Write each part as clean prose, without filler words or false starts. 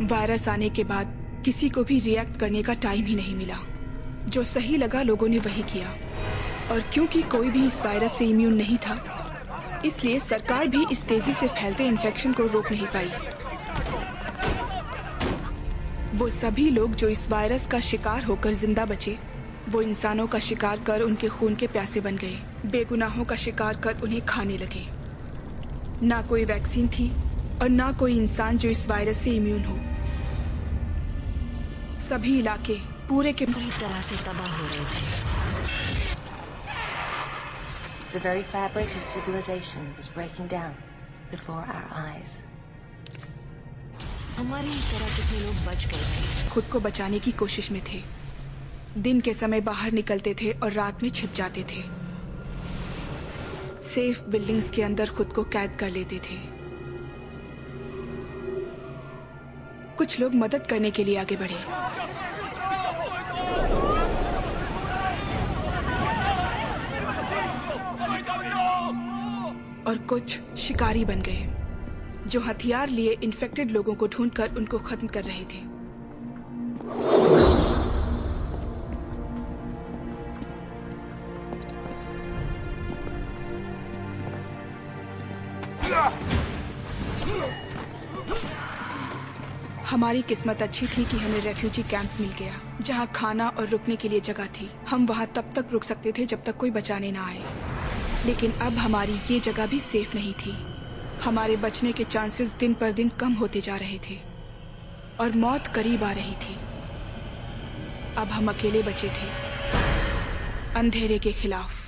Virus आने के बाद किसी को भी रिएक्ट करने का टाइम ही नहीं मिला। जो सही लगा लोगों ने वही किया, और क्योंकि कोई भी इस वायरस से इम्यून नहीं था, इसलिए सरकार भी इस तेजी से फैलते इन्फेक्शन को रोक नहीं पाई। वो सभी लोग जो इस वायरस का शिकार होकर जिंदा बचे, वो इंसानों का शिकार कर उनके खून के प्यासे बन गए, बेगुनाहों का शिकार कर उन्हें खाने लगे। ना कोई वैक्सीन थी और ना कोई इंसान जो इस वायरस से इम्यून हो। सभी इलाके पूरे के पूरी तरह से तबाह हो रहे थे। The very fabric of civilization was breaking down before our eyes. हमारी तरह कितने लोग बच गए थे। खुद को बचाने की कोशिश में थे। दिन के समय बाहर निकलते थे और रात में छिप जाते थे। सेफ बिल्डिंग्स के अंदर खुद को कैद कर लेते थे। कुछ लोग मदद करने के लिए आगे बढ़े, और कुछ शिकारी बन गए जो हथियार लिए इन्फेक्टेड लोगों को ढूंढकर उनको खत्म कर रहे थे। हमारी किस्मत अच्छी थी कि हमें रेफ्यूजी कैंप मिल गया, जहां खाना और रुकने के लिए जगह थी। हम वहां तब तक रुक सकते थे जब तक कोई बचाने ना आए। लेकिन अब हमारी ये जगह भी सेफ नहीं थी। हमारे बचने के चांसेस दिन पर दिन कम होते जा रहे थे और मौत करीब आ रही थी। अब हम अकेले बचे थे, अंधेरे के खिलाफ।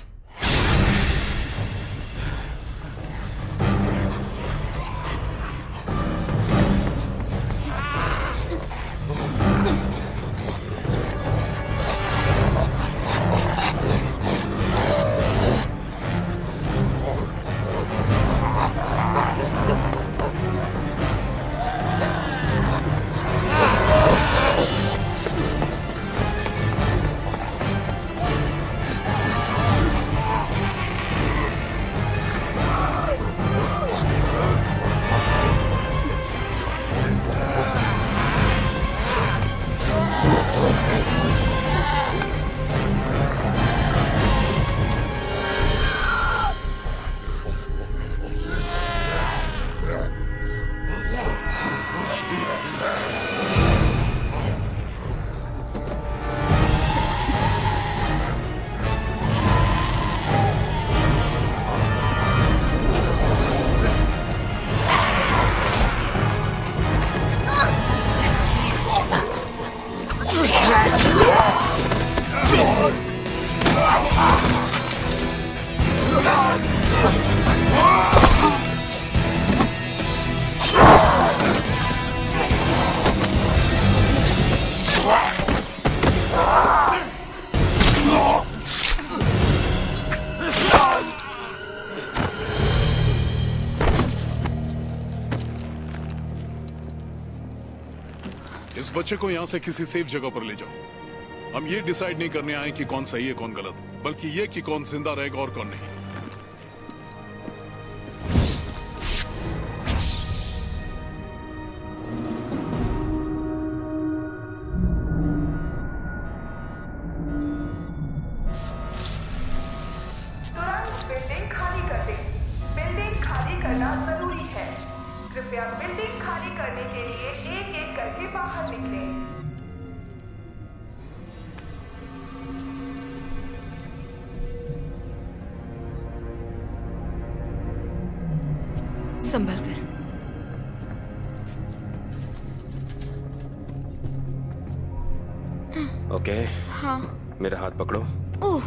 इस बच्चे को यहाँ से किसी सेफ जगह पर ले जाओ। हम ये डिसाइड नहीं करने आए कि कौन सही है कौन गलत, बल्कि ये कि कौन जिंदा रहेगा और कौन नहीं। तुरंत बिल्डिंग खाली कर दें। बिल्डिंग खाली करना जरूरी है। कृपया बिल्डिंग खाली करने के लिए एक एक करके बाहर निकलें। संभल कर। ओके। हाँ। मेरा हाथ पकड़ो। ओह।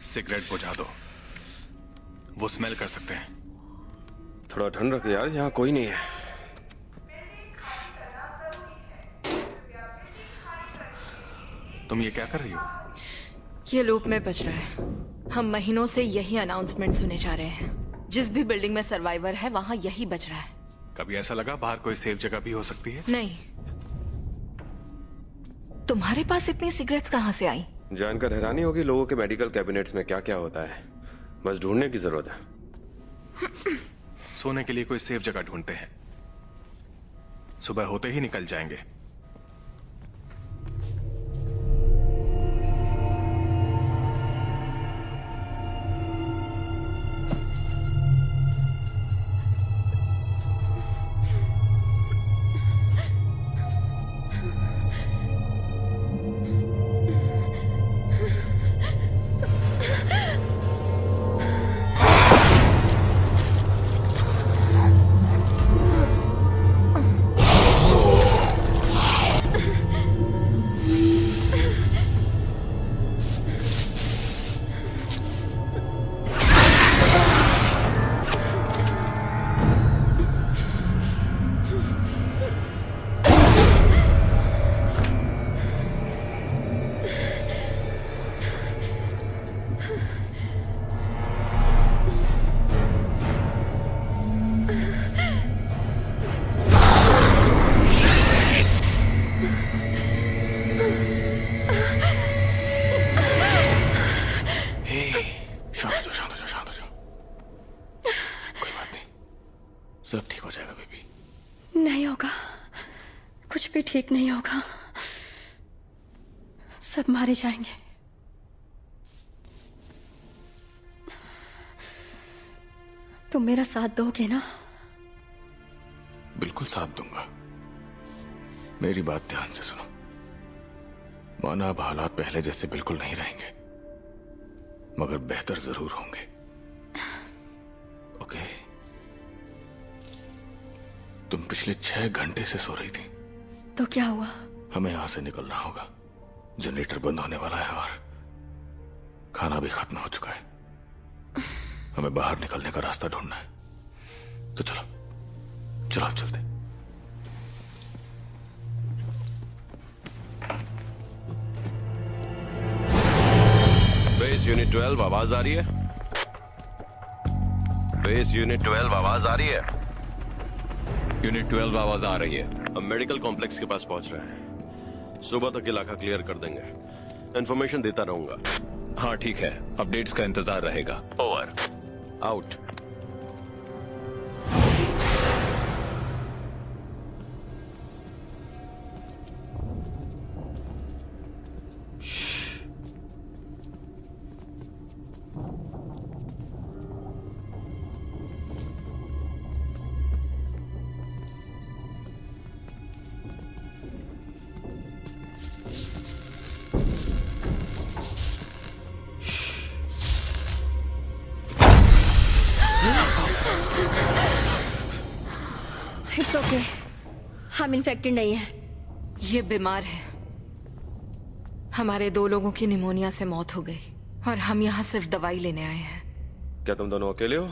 सिगरेट बुझा दो, वो स्मेल कर सकते हैं। थोड़ा ठंड रख यार, यहाँ कोई नहीं है। तुम ये क्या कर रही हो? ये लूप में बच रहा है। हम महीनों से यही अनाउंसमेंट सुने जा रहे हैं। जिस भी बिल्डिंग में सर्वाइवर है वहाँ यही बच रहा है। कभी ऐसा लगा बाहर कोई सेफ जगह भी हो सकती है? नहीं। तुम्हारे पास इतनी सिगरेट्स कहाँ से आई? जानकर हैरानी होगी लोगों के मेडिकल कैबिनेट्स में क्या क्या होता है। बस ढूंढने की जरूरत है। सोने के लिए कोई सेफ जगह ढूंढते हैं, सुबह होते ही निकल जाएंगे। सब ठीक हो जाएगा बेबी। नहीं होगा, कुछ भी ठीक नहीं होगा, सब मारे जाएंगे। तुम मेरा साथ दोगे ना? बिल्कुल साथ दूंगा। मेरी बात ध्यान से सुनो। माना अब हालात पहले जैसे बिल्कुल नहीं रहेंगे, मगर बेहतर जरूर होंगे। ओके? तुम पिछले 6 घंटे से सो रही थी। तो क्या हुआ? हमें यहां से निकलना होगा। जनरेटर बंद होने वाला है और खाना भी खत्म हो चुका है। हमें बाहर निकलने का रास्ता ढूंढना है। तो चलो चलो अब चलते। बेस यूनिट 12 आवाज आ रही है? बेस यूनिट 12 आवाज आ रही है? यूनिट 12 आवाज आ रही है। अब मेडिकल कॉम्प्लेक्स के पास पहुंच रहे हैं। सुबह तक इलाका क्लियर कर देंगे। इन्फॉर्मेशन देता रहूंगा। हाँ ठीक है, अपडेट्स का इंतजार रहेगा। Over out. इट्स ओके, हम इन्फेक्टेड नहीं है। ये बीमार है। हमारे 2 लोगों की निमोनिया से मौत हो गई और हम यहाँ सिर्फ दवाई लेने आए हैं। क्या तुम दोनों अकेले हो?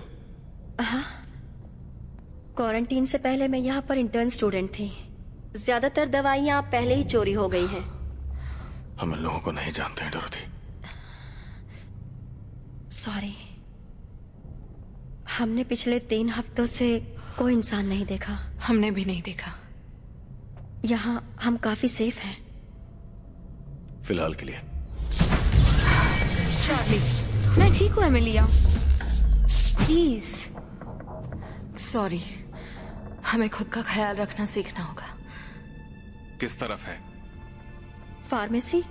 हाँ, क्वारंटीन से पहले मैं यहाँ पर इंटर्न स्टूडेंट थी। ज्यादातर दवाइयाँ पहले ही चोरी हो गई हैं। हम इन लोगों को नहीं जानते हैं डोरथी। सॉरी, हमने पिछले 3 हफ्तों से कोई इंसान नहीं देखा। हमने भी नहीं देखा। यहाँ हम काफी सेफ हैं। फिलहाल के लिए। चार्ली, मैं ठीक हूँ एमिलिया। प्लीज। सॉरी, हमें खुद का ख्याल रखना सीखना होगा। किस तरफ है? फार्मेसी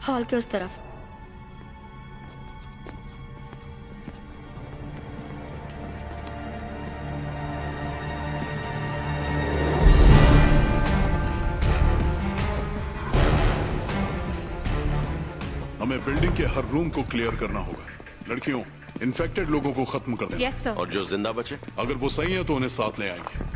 हॉल के उस तरफ। हमें बिल्डिंग के हर रूम को क्लियर करना होगा। लड़कियों, इन्फेक्टेड लोगों को खत्म कर देना। Yes sir. और जो जिंदा बचे, अगर वो सही है तो उन्हें साथ ले आएंगे।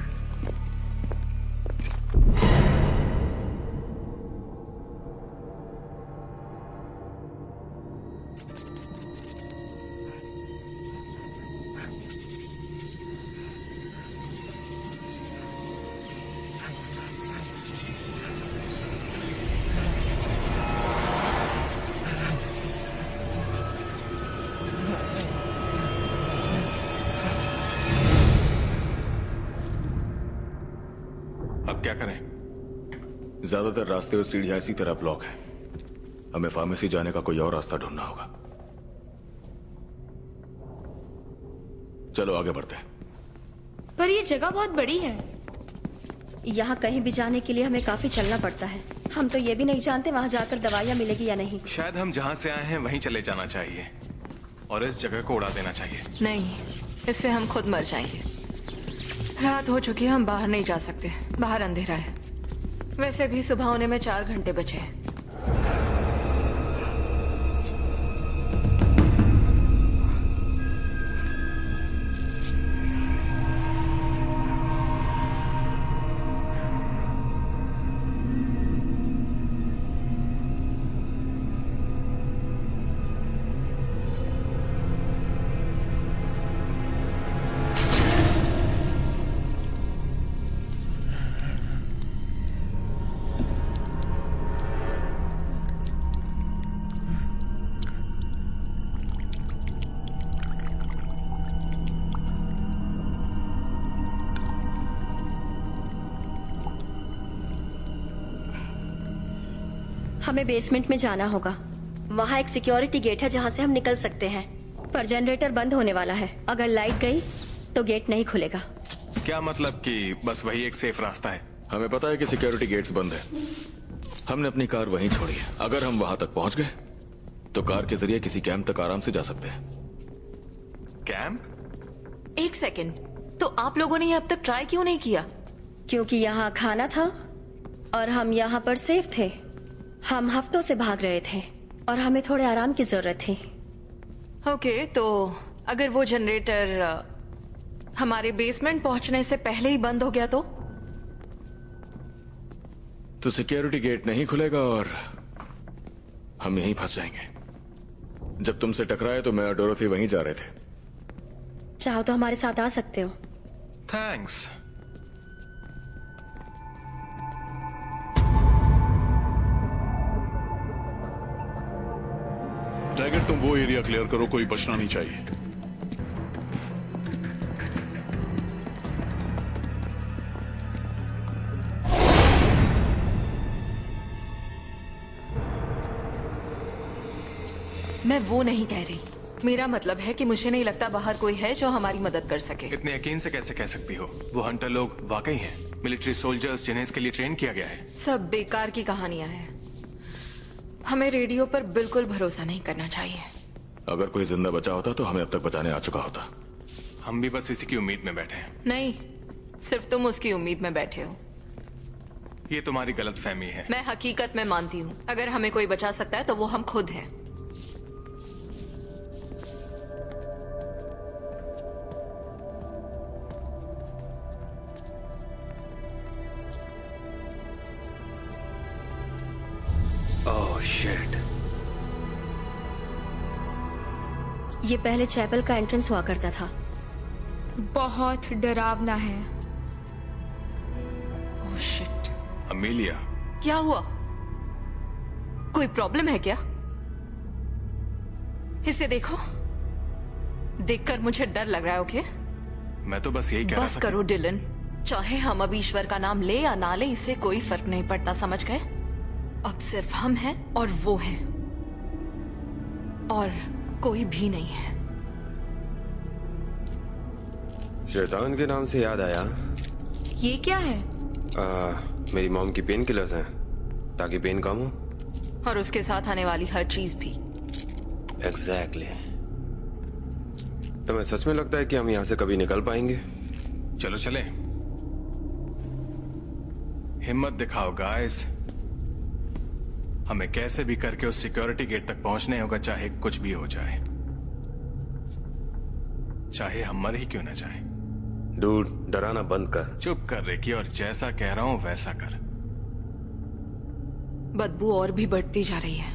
ज्यादातर रास्ते और सीढ़ियां इसी तरह ब्लॉक हैं। हमें फार्मेसी जाने का कोई और रास्ता ढूंढना होगा। चलो आगे बढ़ते हैं। पर ये जगह बहुत बड़ी है। यहाँ कहीं भी जाने के लिए हमें काफी चलना पड़ता है। हम तो ये भी नहीं जानते वहाँ जाकर दवाइयाँ मिलेगी या नहीं। शायद हम जहाँ से आए हैं वहीं चले जाना चाहिए और इस जगह को उड़ा देना चाहिए। नहीं, इससे हम खुद मर जाएंगे। रात हो चुकी है, हम बाहर नहीं जा सकते। बाहर अंधेरा है। वैसे भी सुबह होने में 4 घंटे बचे हैं। हमें बेसमेंट में जाना होगा। वहाँ एक सिक्योरिटी गेट है जहाँ से हम निकल सकते हैं, पर जनरेटर बंद होने वाला है। अगर लाइट गई तो गेट नहीं खुलेगा। क्या मतलब कि बस वही एक सेफ रास्ता है? हमें पता है कि सिक्योरिटी गेट्स बंद है। हमने अपनी कार वहीं छोड़ी है। अगर हम वहां तक पहुंच गए तो कार के जरिए किसी कैंप तक आराम से जा सकते हैं। कैंप? 1 सेकेंड, तो आप लोगों ने ये अब तक ट्राई क्यों नहीं किया? क्योंकि यहाँ खाना था और हम यहाँ पर सेफ थे। हम हफ्तों से भाग रहे थे और हमें थोड़े आराम की जरूरत थी। ओके, तो अगर वो जनरेटर हमारे बेसमेंट पहुंचने से पहले ही बंद हो गया तो सिक्योरिटी गेट नहीं खुलेगा और हम यहीं फंस जाएंगे। जब तुमसे टकराए तो मैं और डोरोथी वहीं जा रहे थे। चाहो तो हमारे साथ आ सकते हो। थैंक्स। टैगेट, तुम वो एरिया क्लियर करो, कोई बचना नहीं चाहिए। मैं वो नहीं कह रही। मेरा मतलब है कि मुझे नहीं लगता बाहर कोई है जो हमारी मदद कर सके। इतने यकीन से कैसे कह सकती हो? वो हंटर लोग वाकई हैं, मिलिट्री सोल्जर्स जिन्हें इसके लिए ट्रेन किया गया है। सब बेकार की कहानियां हैं। हमें रेडियो पर बिल्कुल भरोसा नहीं करना चाहिए। अगर कोई जिंदा बचा होता तो हमें अब तक बचाने आ चुका होता। हम भी बस इसी की उम्मीद में बैठे हैं। नहीं, सिर्फ तुम उसकी उम्मीद में बैठे हो। ये तुम्हारी गलतफहमी है। मैं हकीकत में मानती हूँ, अगर हमें कोई बचा सकता है तो वो हम खुद हैं। Oh shit. ये पहले चैपल का एंट्रेंस हुआ करता था। बहुत डरावना है। Oh shit. अमीलिया, क्या हुआ? कोई प्रॉब्लम है क्या? इसे देखो। देखकर मुझे डर लग रहा है। ओके, मैं तो बस यही कह रहा था। बस करो डिलन। चाहे हम अब ईश्वर का नाम ले या ना ले, इससे कोई फर्क नहीं पड़ता, समझ गए? अब सिर्फ हम हैं और वो हैं, और कोई भी नहीं है। शैतान के नाम से याद आया, ये क्या है? मेरी मॉम की पेन किलर्स हैं, ताकि पेन कम हो। और उसके साथ आने वाली हर चीज भी। एग्जैक्टली। तुम्हें सच में लगता है कि हम यहाँ से कभी निकल पाएंगे? चलो चले। हिम्मत दिखाओ गाइस। हमें कैसे भी करके उस सिक्योरिटी गेट तक पहुंचने होगा, चाहे कुछ भी हो जाए। चाहे हम मर ही क्यों ना जाए। डूड, डराना बंद कर। चुप कर रेकी, और जैसा कह रहा हूं वैसा कर। बदबू और भी बढ़ती जा रही है।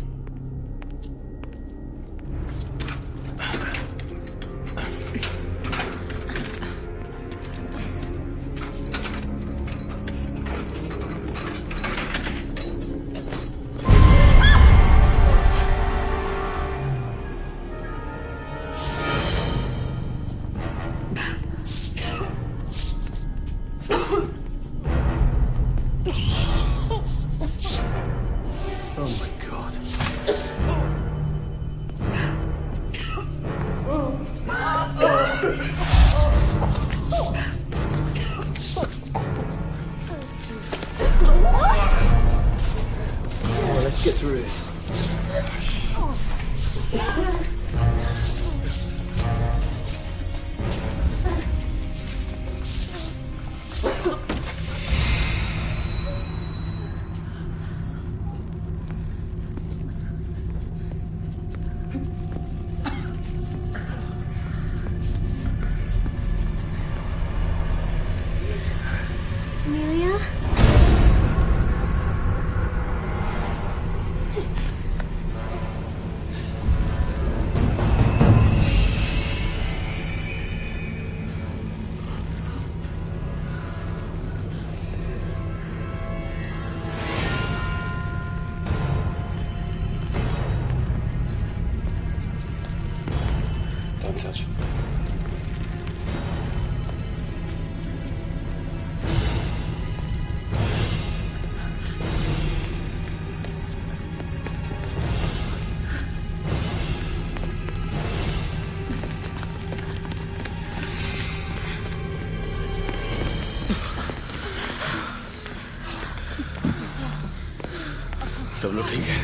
सब लोग ठीक है?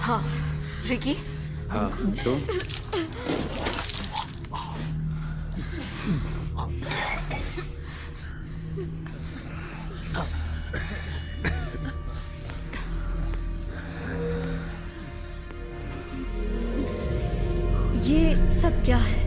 हाँ रिकी। हाँ तुम? ये सब क्या है?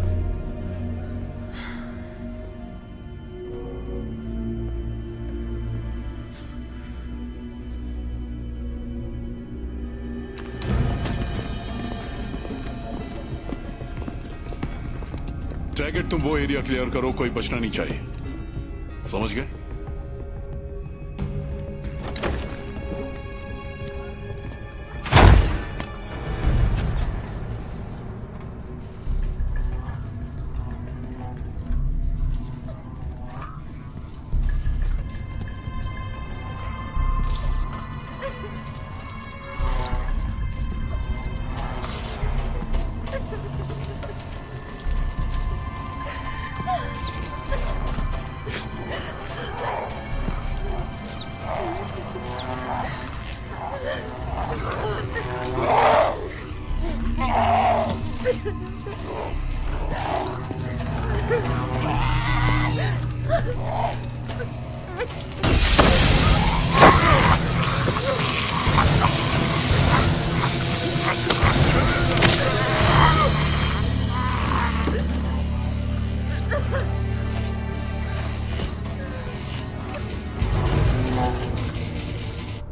टैगेट, तुम वो एरिया क्लियर करो, कोई बचना नहीं चाहिए, समझ गए?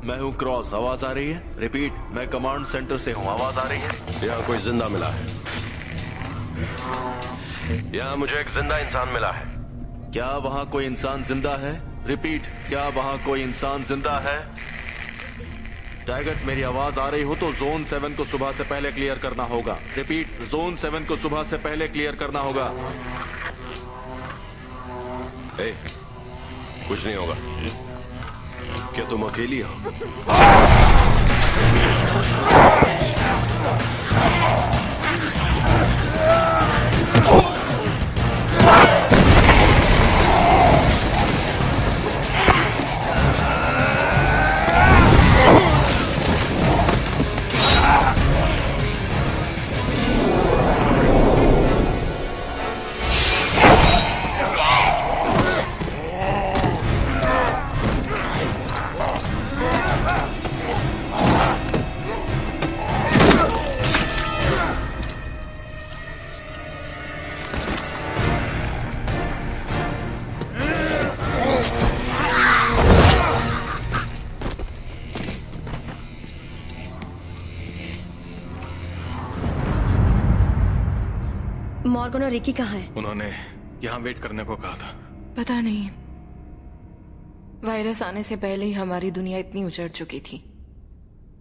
मैं हूँ क्रॉस, आवाज आ रही है? रिपीट, मैं कमांड सेंटर से हूँ, आवाज आ रही है? यहाँ कोई जिंदा मिला है। यहाँ मुझे एक जिंदा इंसान मिला है। क्या वहाँ कोई इंसान जिंदा है? रिपीट, क्या वहाँ कोई इंसान जिंदा है? टैगेट, मेरी आवाज आ रही हो तो जोन 7 को सुबह से पहले क्लियर करना होगा। रिपीट, जोन 7 को सुबह से पहले क्लियर करना होगा। ए, कुछ नहीं होगा। क्या तुम अकेली हो? मॉर्गन और रिकी कहाँ है? उन्होंने यहाँ वेट करने को कहा था। पता नहीं, वायरस आने से पहले ही हमारी दुनिया इतनी उजड़ चुकी थी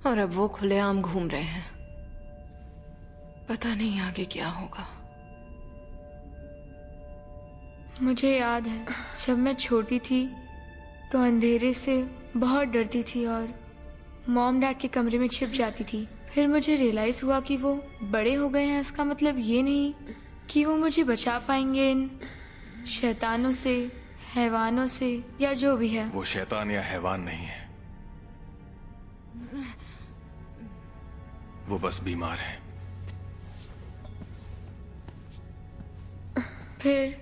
और अब वो खुलेआम घूम रहे हैं। पता नहीं आगे क्या होगा। मुझे याद है जब मैं छोटी थी तो अंधेरे से बहुत डरती थी और मॉम डैड के कमरे में छिप जाती थी। फिर मुझे रियलाइज हुआ कि वो बड़े हो गए हैं। इसका मतलब ये नहीं कि वो मुझे बचा पाएंगे इन शैतानों से, हैवानों से या जो भी है। वो शैतान या हैवान नहीं है, वो बस बीमार है। फिर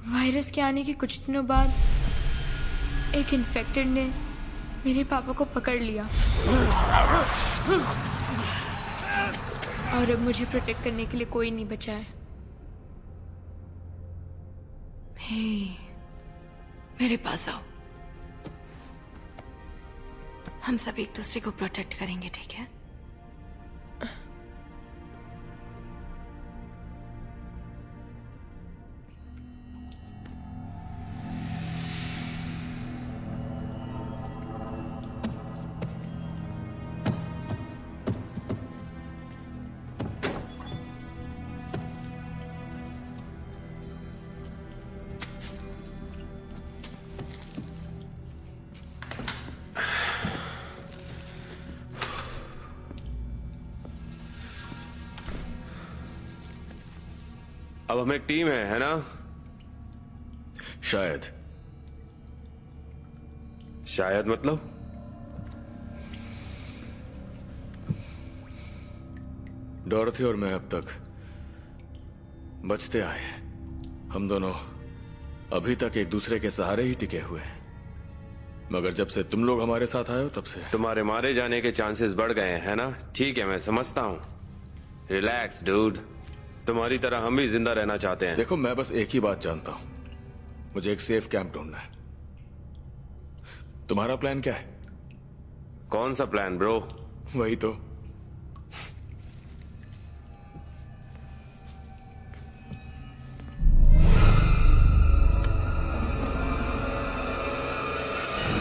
वायरस के आने के कुछ दिनों बाद एक इन्फेक्टेड ने मेरे पापा को पकड़ लिया और अब मुझे प्रोटेक्ट करने के लिए कोई नहीं बचा है। मेरे पास आओ, हम सब एक दूसरे को प्रोटेक्ट करेंगे, ठीक है? अब हम एक टीम है ना? शायद। शायद मतलब? डॉरथी और मैं अब तक बचते आए हैं। हम दोनों अभी तक एक दूसरे के सहारे ही टिके हुए हैं, मगर जब से तुम लोग हमारे साथ आए हो तब से तुम्हारे मारे जाने के चांसेस बढ़ गए हैं ना? ठीक है, मैं समझता हूँ। रिलैक्स डूड, तुम्हारी तरह हम भी जिंदा रहना चाहते हैं। देखो, मैं बस एक ही बात जानता हूँ, मुझे एक सेफ कैंप ढूंढना है। तुम्हारा प्लान क्या है? कौन सा प्लान ब्रो? वही तो।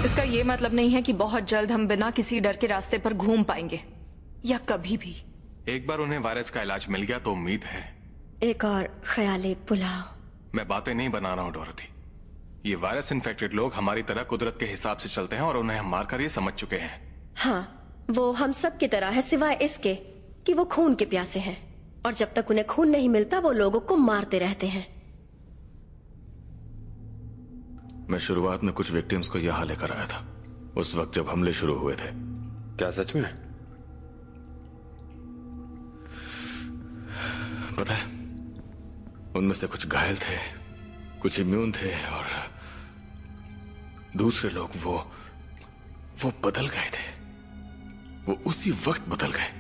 इसका ये मतलब नहीं है कि बहुत जल्द हम बिना किसी डर के रास्ते पर घूम पाएंगे, या कभी भी। एक बार उन्हें वायरस का इलाज मिल गया तो उम्मीद है। एक और ख्याली पुलाव। मैं बातें नहीं बना रहा हूँ डोरथी। ये वायरस इन्फेक्टेड लोग हमारी तरह कुदरत के हिसाब से चलते हैं और उन्हें हम मारकर ये समझ चुके हैं। हाँ, वो हम सब की तरह है, सिवाय इसके कि वो खून के प्यासे हैं, और जब तक उन्हें खून नहीं मिलता वो लोगों को मारते रहते हैं। मैं शुरुआत में कुछ विक्टिम्स को यहां लेकर आया था, उस वक्त जब हमले शुरू हुए थे। क्या सच में? पता है, उनमें से कुछ घायल थे, कुछ इम्यून थे, और दूसरे लोग वो बदल गए थे। वो उसी वक्त बदल गए,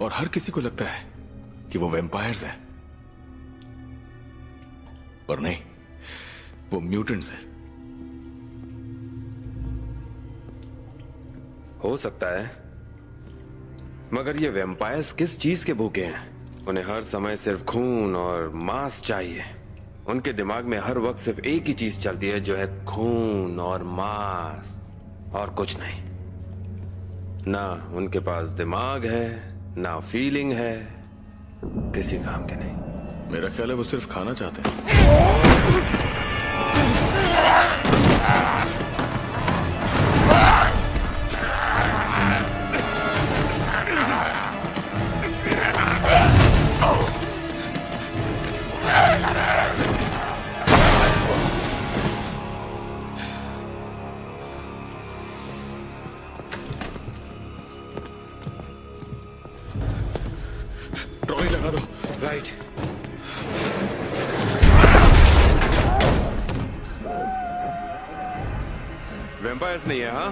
और हर किसी को लगता है कि वो वैम्पायर्स हैं, पर नहीं, वो म्यूटेंट्स हैं। हो सकता है, मगर ये वैम्पायर्स किस चीज के भूखे हैं? उन्हें हर समय सिर्फ खून और मांस चाहिए। उनके दिमाग में हर वक्त सिर्फ एक ही चीज चलती है, जो है खून और मांस, और कुछ नहीं। ना उनके पास दिमाग है, ना फीलिंग है, किसी काम के नहीं। मेरा ख्याल है वो सिर्फ खाना चाहते हैं। ट्रॉली लगा दो। राइट। वैम्पायर्स नहीं है? हाँ,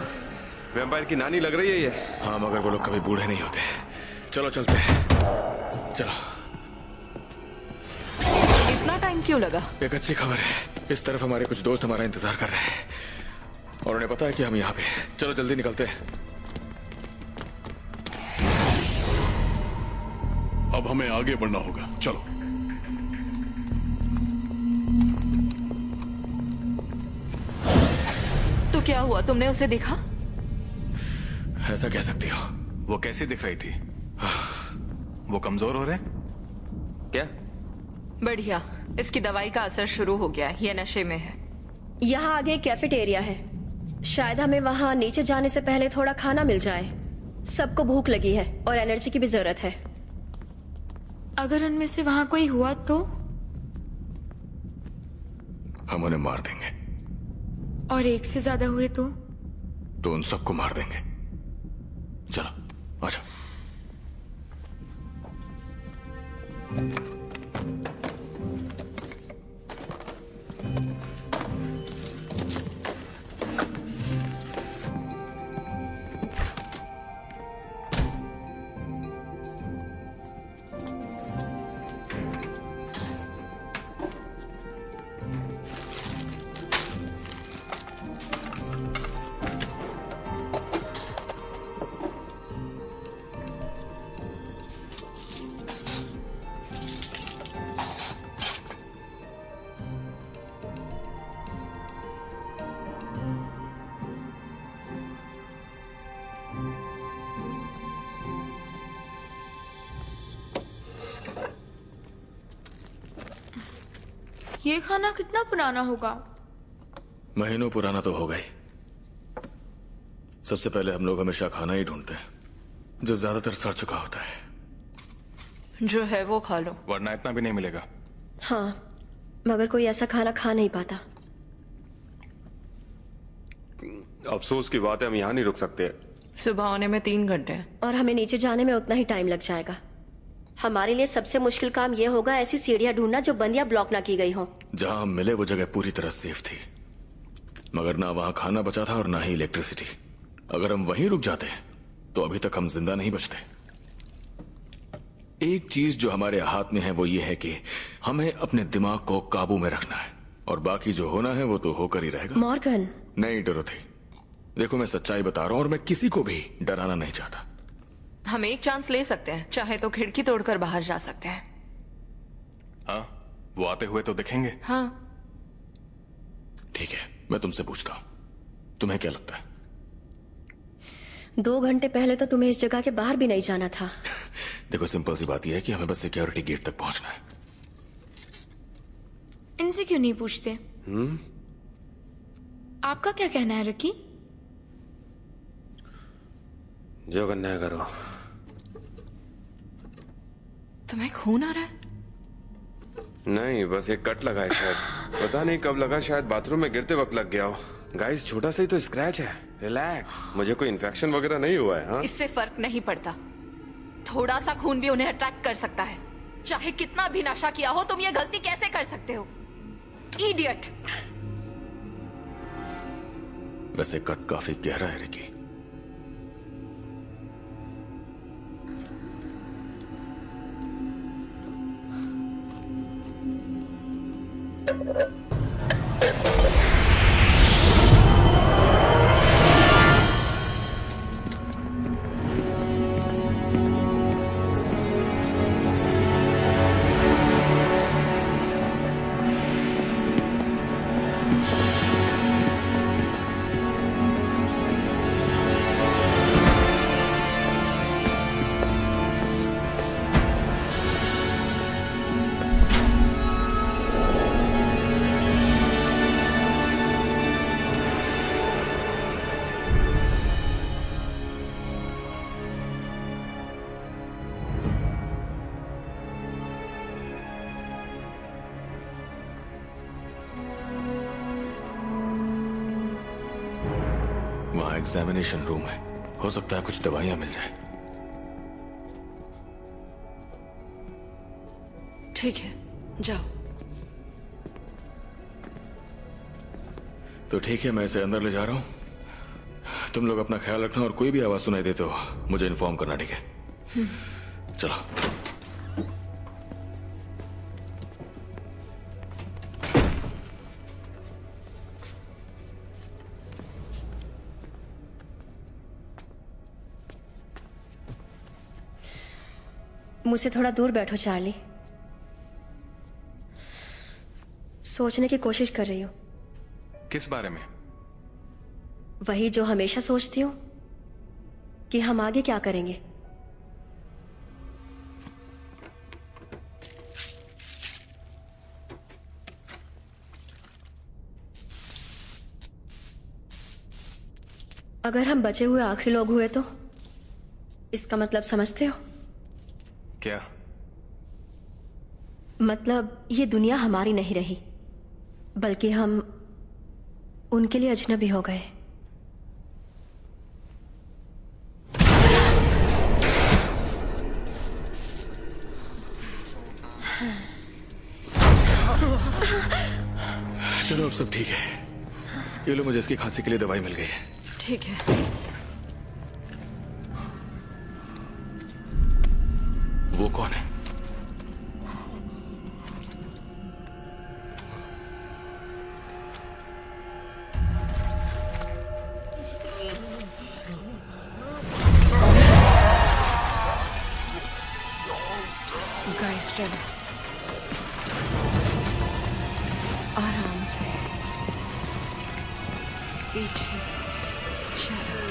वैम्पायर की नानी लग रही है ये। हाँ, मगर वो लोग कभी बूढ़े नहीं होते। चलो चलते हैं, चलो। इतना टाइम क्यों लगा? एक अच्छी खबर है, इस तरफ हमारे कुछ दोस्त हमारा इंतजार कर रहे हैं, और उन्हें पता है कि हम यहाँ पे। चलो जल्दी निकलते हैं। अब हमें आगे बढ़ना होगा, चलो। तो क्या हुआ, तुमने उसे देखा? ऐसा कह सकती हो। वो कैसी दिख रही थी? वो कमजोर हो रहे? क्या? बढ़िया, इसकी दवाई का असर शुरू हो गया, ये नशे में है। यहाँ आगे कैफेटेरिया है, शायद हमें वहाँ नीचे जाने से पहले थोड़ा खाना मिल जाए। सबको भूख लगी है और एनर्जी की भी जरूरत है। अगर उनमें से वहां कोई हुआ तो? हम उन्हें मार देंगे। और एक से ज्यादा हुए तो उन सबको मार देंगे। चलो आजा। ये खाना कितना पुराना होगा? महीनों पुराना तो होगा ही। सबसे पहले हम लोग हमेशा खाना ही ढूंढते हैं जो ज्यादातर सड़ चुका होता है। जो है वो खा लो, वरना इतना भी नहीं मिलेगा। हाँ, मगर कोई ऐसा खाना खा नहीं पाता। अफसोस की बात है, हम यहाँ नहीं रुक सकते। सुबह होने में 3 घंटे हैं। और हमें नीचे जाने में उतना ही टाइम लग जाएगा। हमारे लिए सबसे मुश्किल काम यह होगा ऐसी सीढ़ियां ढूंढना जो बंद या ब्लॉक ना की गई हो। जहां हम मिले वो जगह पूरी तरह सेफ थी, मगर ना वहां खाना बचा था और ना ही इलेक्ट्रिसिटी। अगर हम वहीं रुक जाते तो अभी तक हम जिंदा नहीं बचते। एक चीज जो हमारे हाथ में है वो ये है कि हमें अपने दिमाग को काबू में रखना है, और बाकी जो होना है वो तो होकर ही रहेगा। मॉर्गन। नहीं डोरोथी, देखो मैं सच्चाई बता रहा हूं और मैं किसी को भी डराना नहीं चाहता। हम एक चांस ले सकते हैं, चाहे तो खिड़की तोड़कर बाहर जा सकते हैं। हाँ, वो आते हुए तो दिखेंगे। हाँ ठीक है, मैं तुमसे पूछता हूं, तुम्हें क्या लगता है? 2 घंटे पहले तो तुम्हें इस जगह के बाहर भी नहीं जाना था। देखो सिंपल सी बात यह है कि हमें बस सिक्योरिटी गेट तक पहुंचना है। इनसे क्यों नहीं पूछते? आपका क्या कहना है रकी? जो करना है करो। तुम्हें खून आ रहा है? नहीं, बस एक कट लगा है शायद। पता नहीं कब लगा, शायद बाथरूम में गिरते वक्त लग गया हो। गाइस, छोटा सा ही तो स्क्रैच है, रिलैक्स। मुझे कोई इन्फेक्शन वगैरह नहीं हुआ है। हाँ? इससे फर्क नहीं पड़ता। थोड़ा सा खून भी उन्हें अट्रैक्ट कर सकता है। चाहे कितना भी नशा किया हो, तुम ये गलती कैसे कर सकते हो? इडियट। वैसे कट काफी गहरा है रिकी। एग्जामिनेशन रूम है, हो सकता है कुछ दवाइयां मिल जाए। ठीक है, जाओ। तो ठीक है, मैं इसे अंदर ले जा रहा हूं। तुम लोग अपना ख्याल रखना और कोई भी आवाज सुनाई दे तो मुझे इन्फॉर्म करना, ठीक है? चलो। मुझसे थोड़ा दूर बैठो चार्ली। सोचने की कोशिश कर रही हूं। किस बारे में? वही जो हमेशा सोचती हूँ कि हम आगे क्या करेंगे। अगर हम बचे हुए आखिरी लोग हुए तो इसका मतलब समझते हो? क्या मतलब? ये दुनिया हमारी नहीं रही, बल्कि हम उनके लिए अजनबी हो गए। चलो अब सब ठीक है। ये लो, मुझे इसकी खांसी के लिए दवाई मिल गई है। ठीक है। वो कौन है? गाइस चलो, आराम से पीछे चलो।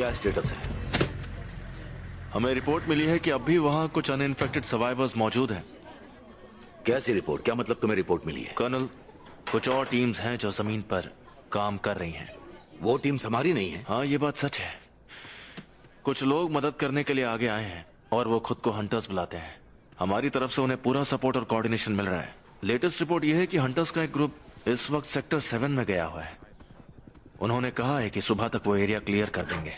क्या स्टेटस है? हमें रिपोर्ट मिली है कि अब भी वहां कुछ अनइन्फेक्टेड सर्वाइवर्स मौजूद हैं। कैसी रिपोर्ट? क्या मतलब तुम्हें रिपोर्ट मिली है? कर्नल, कुछ और टीम्स हैं जो जमीन पर काम कर रही हैं। वो टीम्स हमारी नहीं है? हाँ, ये बात सच है। कुछ लोग मदद करने के लिए आगे आए हैं और वो खुद को हंटर्स बुलाते हैं। हमारी तरफ से उन्हें पूरा सपोर्ट और कोऑर्डिनेशन मिल रहा है। लेटेस्ट रिपोर्ट यह है कि हंटर्स का एक ग्रुप इस वक्त सेक्टर 7 में गया हुआ है। उन्होंने कहा है कि सुबह तक वो एरिया क्लियर कर देंगे।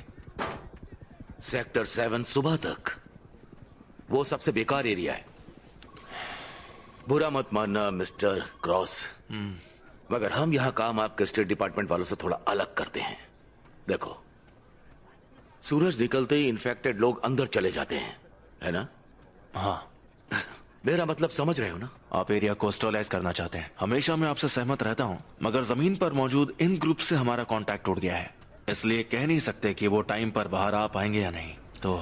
सेक्टर 7 सुबह तक? वो सबसे बेकार एरिया है। बुरा मत मानना मिस्टर क्रॉस, मगर हम यहाँ काम आपके स्टेट डिपार्टमेंट वालों से थोड़ा अलग करते हैं। देखो, सूरज निकलते ही इन्फेक्टेड लोग अंदर चले जाते हैं, है ना? हाँ। मेरा मतलब समझ रहे हो ना? आप एरिया को स्टेबलाइज करना चाहते हैं। हमेशा मैं आपसे सहमत रहता हूँ, मगर जमीन पर मौजूद इन ग्रुप से हमारा कांटेक्ट टूट गया है, इसलिए कह नहीं सकते कि वो टाइम पर बाहर आ पाएंगे या नहीं। तो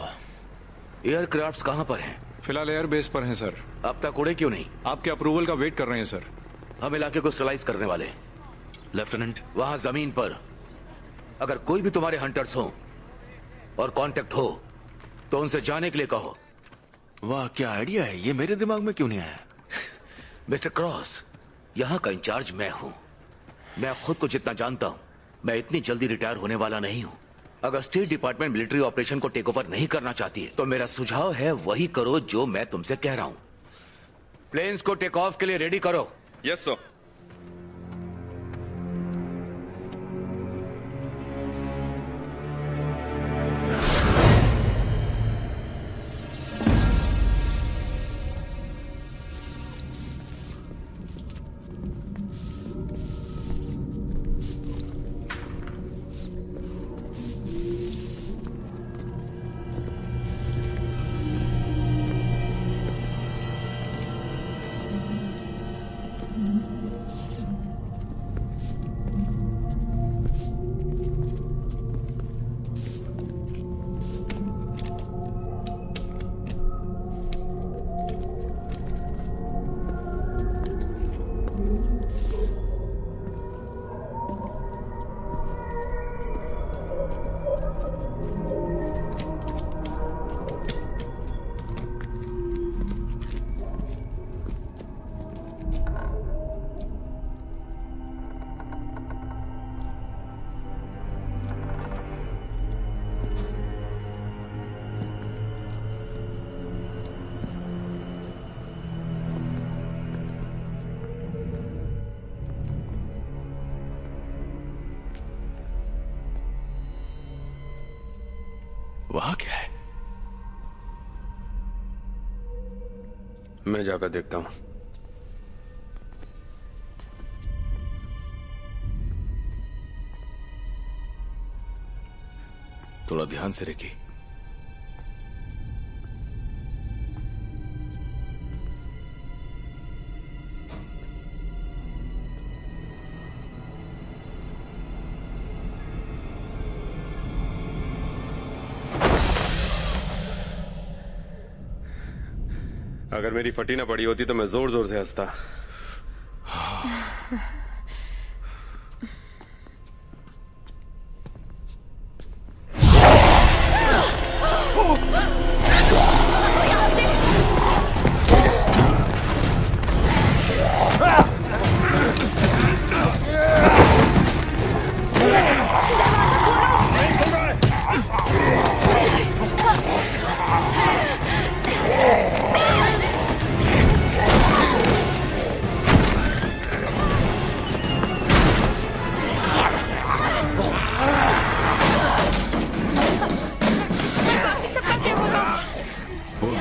एयरक्राफ्ट्स कहाँ पर हैं? फिलहाल एयर बेस पर हैं सर। अब तक उड़े क्यों नहीं? आपके अप्रूवल का वेट कर रहे हैं सर। हम इलाके को स्टेबलाइज करने वाले हैं। लेफ्टिनेंट, वहां जमीन पर अगर कोई भी तुम्हारे हंटर्स हो और कांटेक्ट हो तो उनसे जाने के लिए कहो। वाह, क्या आइडिया है, ये मेरे दिमाग में क्यों नहीं आया? मिस्टर क्रॉस, यहाँ का इंचार्ज मैं हूँ। मैं खुद को जितना जानता हूँ, मैं इतनी जल्दी रिटायर होने वाला नहीं हूँ। अगर स्टेट डिपार्टमेंट मिलिट्री ऑपरेशन को टेक ओवर नहीं करना चाहती है तो मेरा सुझाव है वही करो जो मैं तुमसे कह रहा हूँ। प्लेन्स को टेक ऑफ के लिए रेडी करो। Yes sir. वहां क्या है? मैं जाकर देखता हूं। थोड़ा ध्यान से रेखी। अगर मेरी फटी ना पड़ी होती तो मैं जोर जोर से हंसता।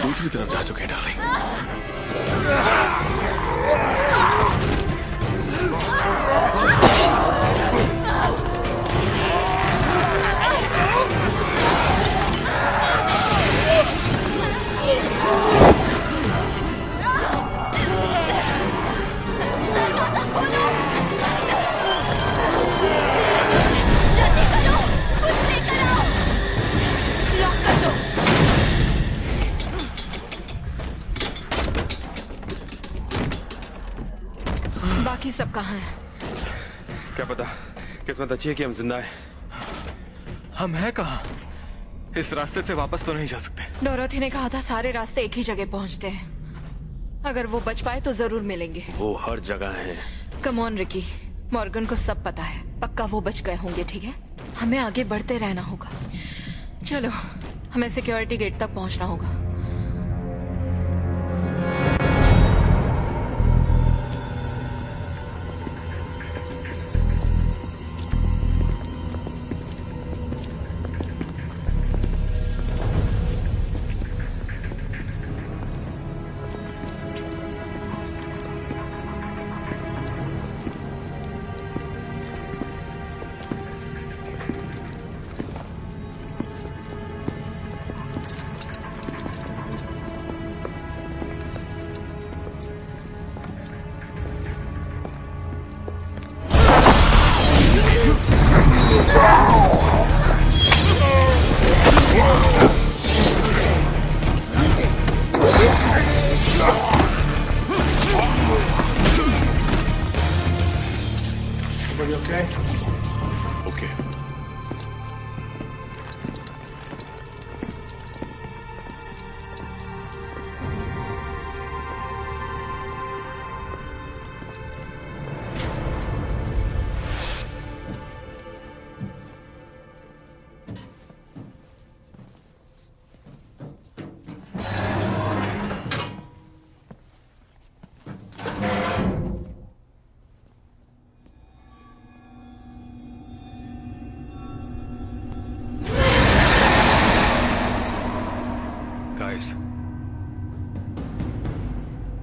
दूसरी तरफ जा चुके हैं डार्लिंग। बाकी सब कहाँ हैं? क्या पता, किस्मत अच्छी है कि हम जिंदा हैं। हम हैं कहाँ? इस रास्ते से वापस तो नहीं जा सकते। डोरोथी ने कहा था सारे रास्ते एक ही जगह पहुंचते हैं। अगर वो बच पाए तो जरूर मिलेंगे। वो हर जगह है। कम ऑन रिकी, मॉर्गन को सब पता है। पक्का वो बच गए होंगे, ठीक है? हमें आगे बढ़ते रहना होगा। चलो, हमें सिक्योरिटी गेट तक पहुंचना होगा।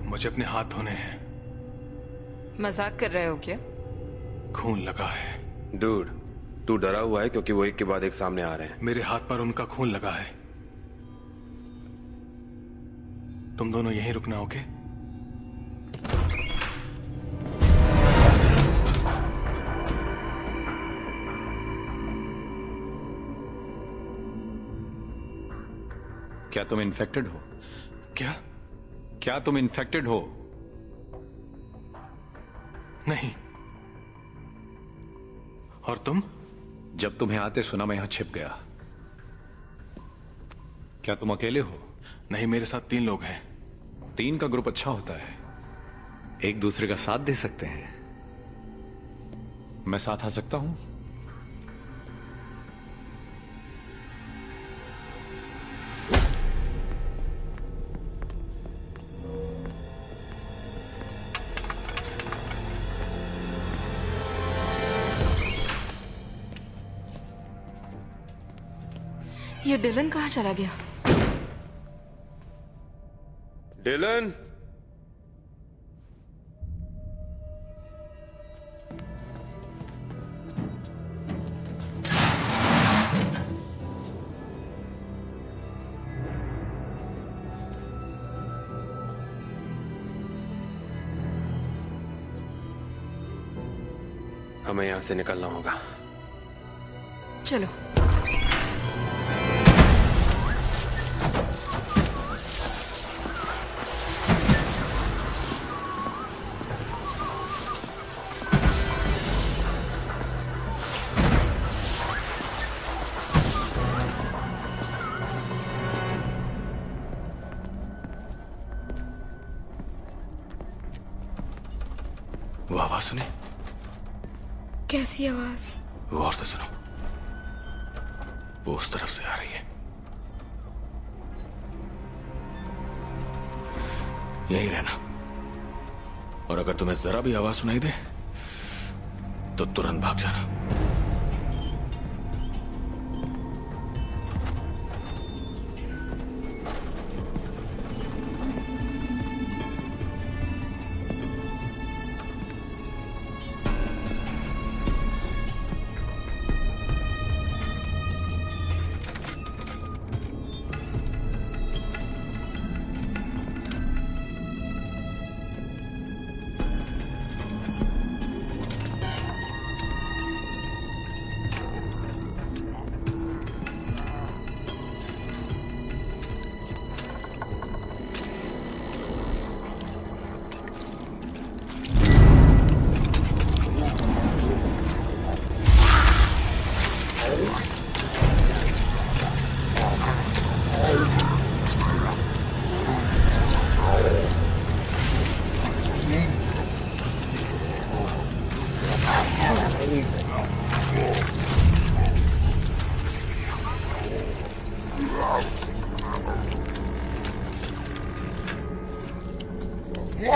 मुझे अपने हाथ धोने हैं। मजाक कर रहे हो क्या? खून लगा है। डूड, तू डरा हुआ है क्योंकि वो एक के बाद एक सामने आ रहे हैं। मेरे हाथ पर उनका खून लगा है। तुम दोनों यहीं रुकना, ओके? क्या तुम इन्फेक्टेड हो? क्या तुम इन्फेक्टेड हो? नहीं। और तुम? जब तुम्हें आते सुना मैं यहां छिप गया। क्या तुम अकेले हो? नहीं, मेरे साथ 3 लोग हैं। 3 का ग्रुप अच्छा होता है, एक दूसरे का साथ दे सकते हैं। मैं साथ आ सकता हूं? ये डिलन कहाँ चला गया? डिलन, हमें यहां से निकलना होगा। चलो। वो आवाज सुनी? कैसी आवाज? गौर से सुनो, वो उस तरफ से आ रही है। यहीं रहना, और अगर तुम्हें जरा भी आवाज सुनाई दे तो तुरंत भाग जाना। चलो।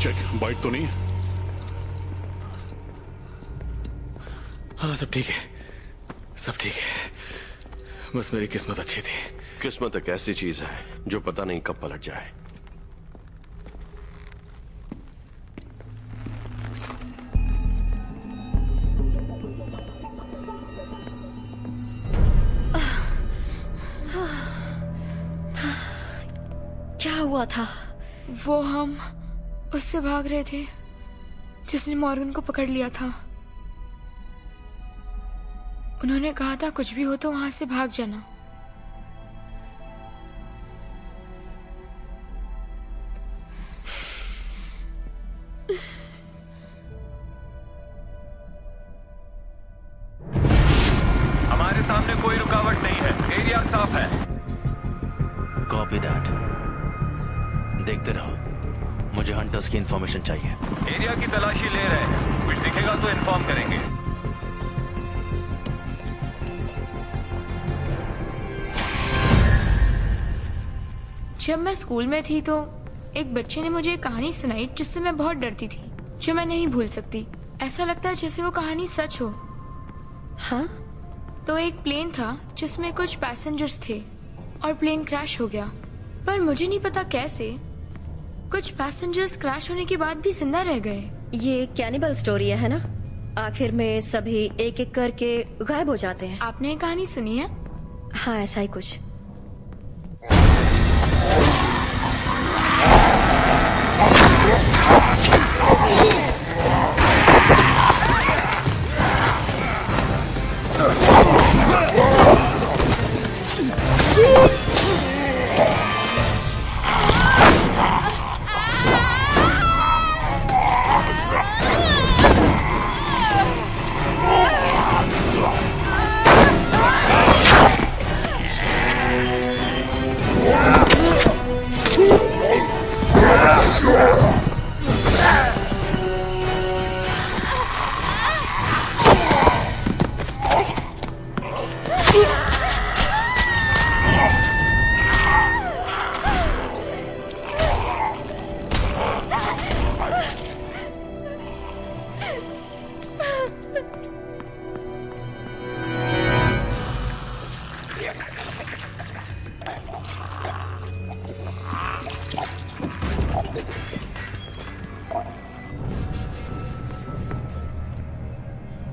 चेक, बाइट तो नहीं है? हाँ सब ठीक है, सब ठीक है। बस मेरी किस्मत अच्छी थी। किस्मत एक ऐसी चीज है जो पता नहीं कब पलट जाए। क्या हुआ था? वो हम उससे भाग रहे थे जिसने मॉर्गन को पकड़ लिया था। उन्होंने कहा था कुछ भी हो तो वहां से भाग जाना। हमारे सामने कोई रुकावट नहीं है, एरिया साफ है। Copy that. देखते रहो, मुझे हंटर्स की इंफॉर्मेशन चाहिए। एरिया की तलाशी ले रहे हैं, कुछ दिखेगा तो इन्फॉर्म करेंगे। जब मैं स्कूल में थी तो एक बच्चे ने मुझे एक कहानी सुनाई जिससे मैं बहुत डरती थी, जो मैं नहीं भूल सकती। ऐसा लगता है जैसे वो कहानी सच हो। हाँ? तो एक प्लेन था जिसमें कुछ पैसेंजर्स थे और प्लेन क्रैश हो गया, पर मुझे नहीं पता कैसे कुछ पैसेंजर्स क्रैश होने के बाद भी जिंदा रह गए। ये कैनिबल स्टोरी है ना? आखिर में सभी एक एक करके गायब हो जाते हैं। आपने ये कहानी सुनी है? हाँ, ऐसा ही कुछ।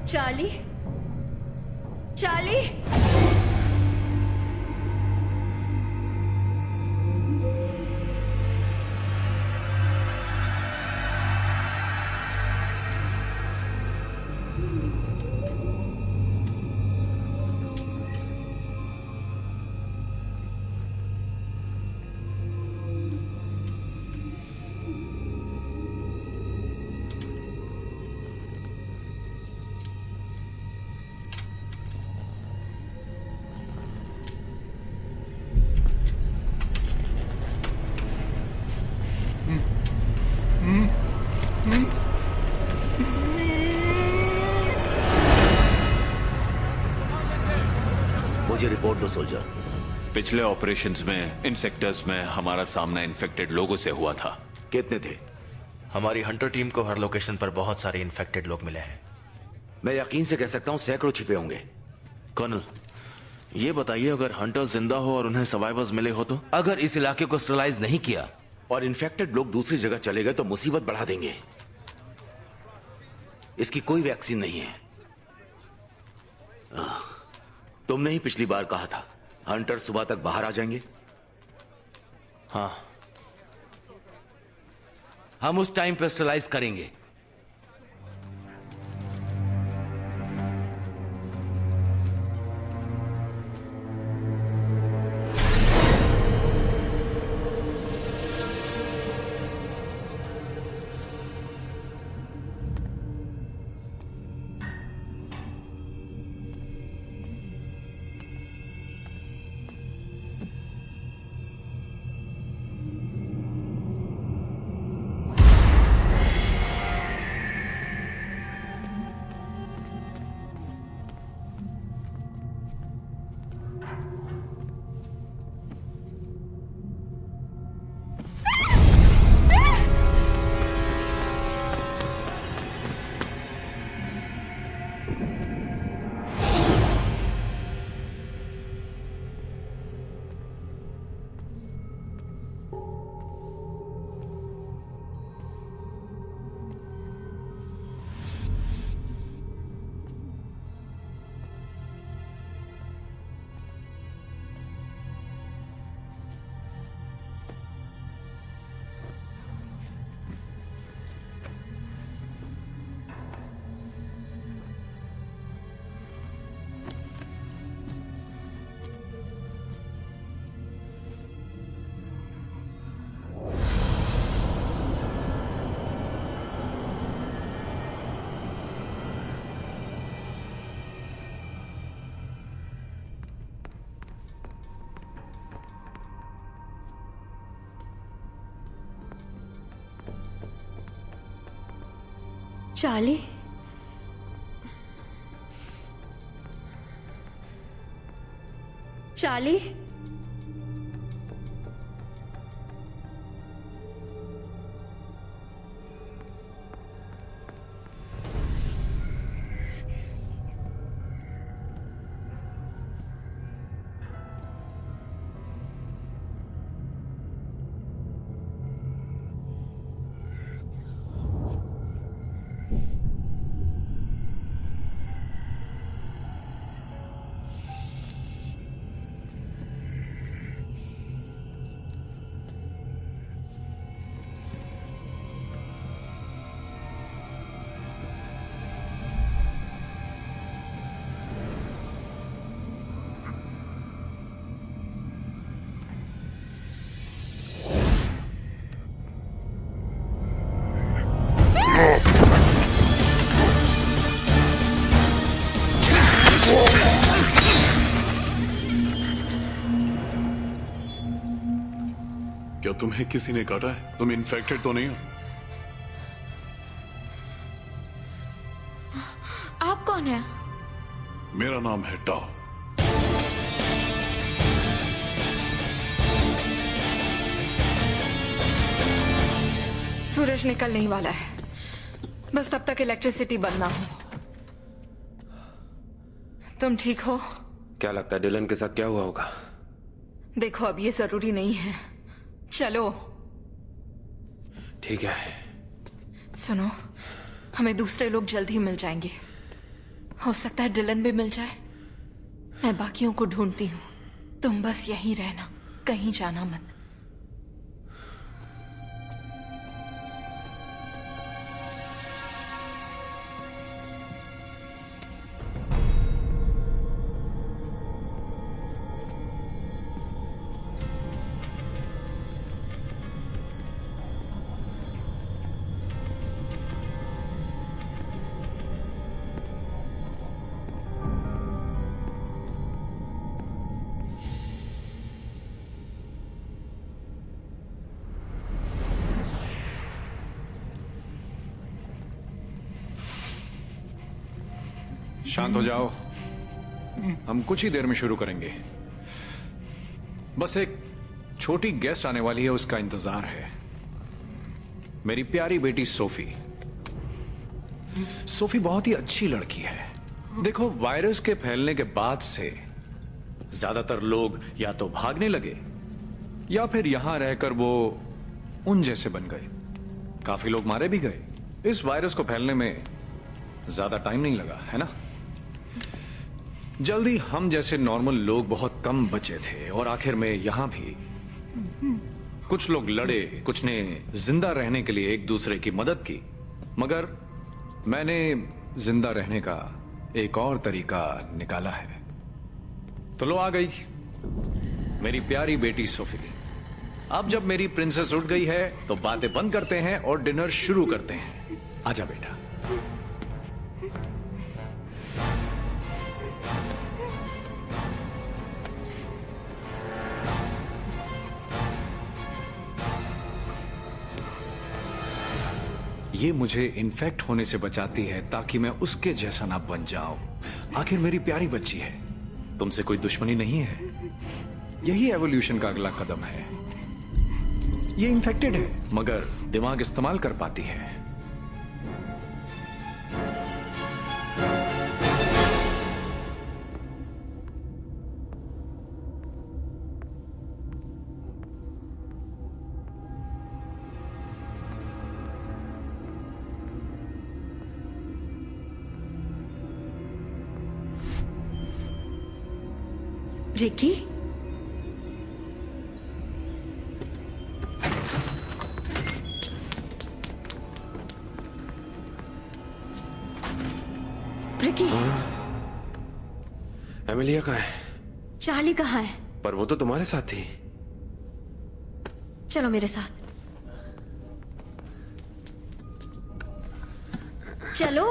चार्ली, चार्ली, मुझे रिपोर्ट दो सोल्जर। पिछले ऑपरेशंस में इन सेक्टर्स में हमारा सामना इन्फेक्टेड लोगों से हुआ था। कितने थे? हमारी हंटर टीम को हर लोकेशन पर बहुत सारे इन्फेक्टेड लोग मिले हैं। मैं यकीन से कह सकता हूं सैकड़ों छिपे होंगे। कर्नल, ये बताइए, अगर हंटर जिंदा हो और उन्हें सर्वाइवर्स मिले हो तो? अगर इस इलाके को स्टरलाइज नहीं किया और इन्फेक्टेड लोग दूसरी जगह चले गए तो मुसीबत बढ़ा देंगे। इसकी कोई वैक्सीन नहीं है। तुमने ही पिछली बार कहा था हंटर सुबह तक बाहर आ जाएंगे। हाँ, हम उस टाइम पे स्टरलाइज करेंगे। चार्ली, चार्ली, क्या तुम्हें किसी ने काटा है? तुम इन्फेक्टेड तो नहीं हो? आप कौन है? मेरा नाम है टाओ। सूरज निकलने ही वाला है, बस तब तक इलेक्ट्रिसिटी बंद ना हो। तुम ठीक हो? क्या लगता है डिलन के साथ क्या हुआ होगा? देखो अब ये जरूरी नहीं है, चलो। ठीक है। सुनो, हमें दूसरे लोग जल्द ही मिल जाएंगे। हो सकता है डिलन भी मिल जाए। मैं बाकियों को ढूंढती हूँ, तुम बस यहीं रहना, कहीं जाना मत। शांत हो जाओ, हम कुछ ही देर में शुरू करेंगे। बस एक छोटी गेस्ट आने वाली है, उसका इंतजार है। मेरी प्यारी बेटी सोफी। सोफी बहुत ही अच्छी लड़की है। देखो, वायरस के फैलने के बाद से ज्यादातर लोग या तो भागने लगे या फिर यहां रहकर वो उन जैसे बन गए। काफी लोग मारे भी गए। इस वायरस को फैलने में ज्यादा टाइम नहीं लगा, है ना? जल्दी हम जैसे नॉर्मल लोग बहुत कम बचे थे और आखिर में यहां भी कुछ लोग लड़े, कुछ ने जिंदा रहने के लिए एक दूसरे की मदद की, मगर मैंने जिंदा रहने का एक और तरीका निकाला है। तो लो आ गई मेरी प्यारी बेटी सोफी। अब जब मेरी प्रिंसेस उठ गई है तो बातें बंद करते हैं और डिनर शुरू करते हैं। आजा बेटा। ये मुझे इन्फेक्ट होने से बचाती है ताकि मैं उसके जैसा ना बन जाऊं। आखिर मेरी प्यारी बच्ची है, तुमसे कोई दुश्मनी नहीं है। यही एवोल्यूशन का अगला कदम है। ये इन्फेक्टेड है मगर दिमाग इस्तेमाल कर पाती है। रिकी, रिकी, एमिलिया कहाँ है? चार्ली कहाँ है? पर वो तो तुम्हारे साथ थी। चलो मेरे साथ। चलो।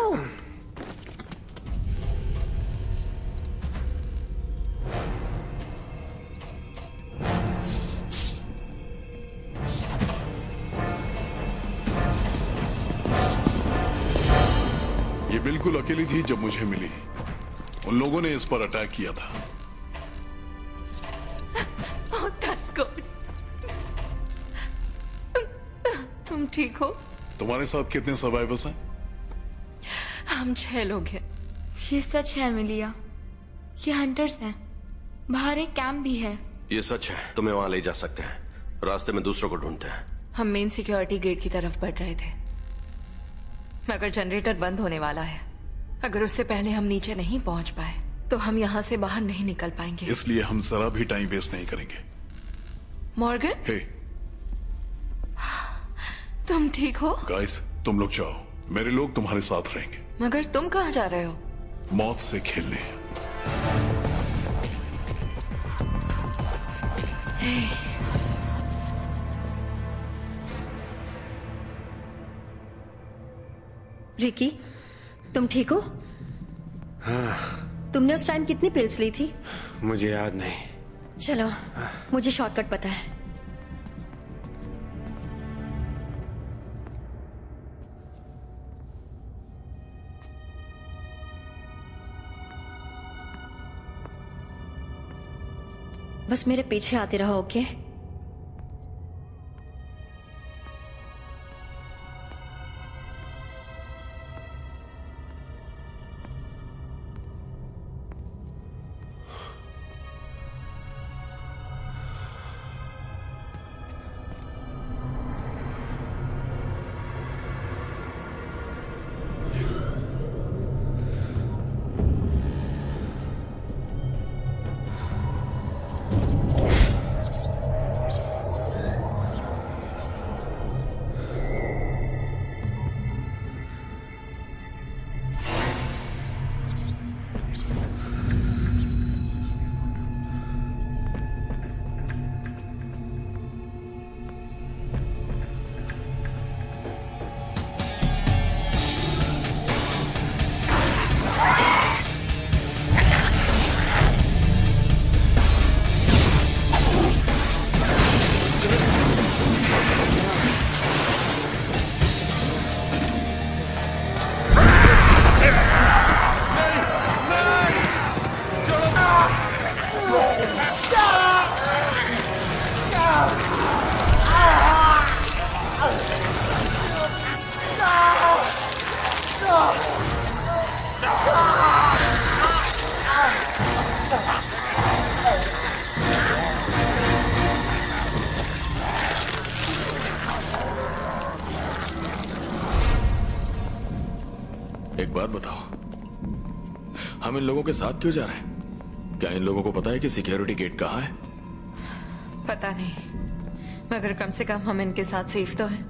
ये बिल्कुल अकेली थी जब मुझे मिली। उन लोगों ने इस पर अटैक किया था। Oh, thank God. तुम ठीक हो? तुम्हारे साथ कितने सर्वाइवर्स हैं? हम 6 लोग हैं। ये सच है एमिलिया, ये हंटर्स हैं। बाहर एक कैंप भी है। ये सच है, तुम्हें वहां ले जा सकते हैं। रास्ते में दूसरों को ढूंढते हैं। हम मेन सिक्योरिटी गेट की तरफ बढ़ रहे थे मगर जनरेटर बंद होने वाला है। अगर उससे पहले हम नीचे नहीं पहुंच पाए तो हम यहाँ से बाहर नहीं निकल पाएंगे। इसलिए हम जरा भी टाइम वेस्ट नहीं करेंगे। मॉर्गन, हे, तुम ठीक हो? गाइस, तुम लोग जाओ, मेरे लोग तुम्हारे साथ रहेंगे। मगर तुम कहाँ जा रहे हो? मौत से खेलने। रिकी, तुम ठीक हो? हाँ। तुमने उस टाइम कितनी पिल्स ली थी? मुझे याद नहीं। चलो, मुझे शॉर्टकट पता है। बस मेरे पीछे आते रहो, ओके? एक बात बताओ, हम इन लोगों के साथ क्यों जा रहे हैं? क्या इन लोगों को पता है कि सिक्योरिटी गेट कहाँ है? पता नहीं, मगर कम से कम हम इनके साथ सेफ तो हैं।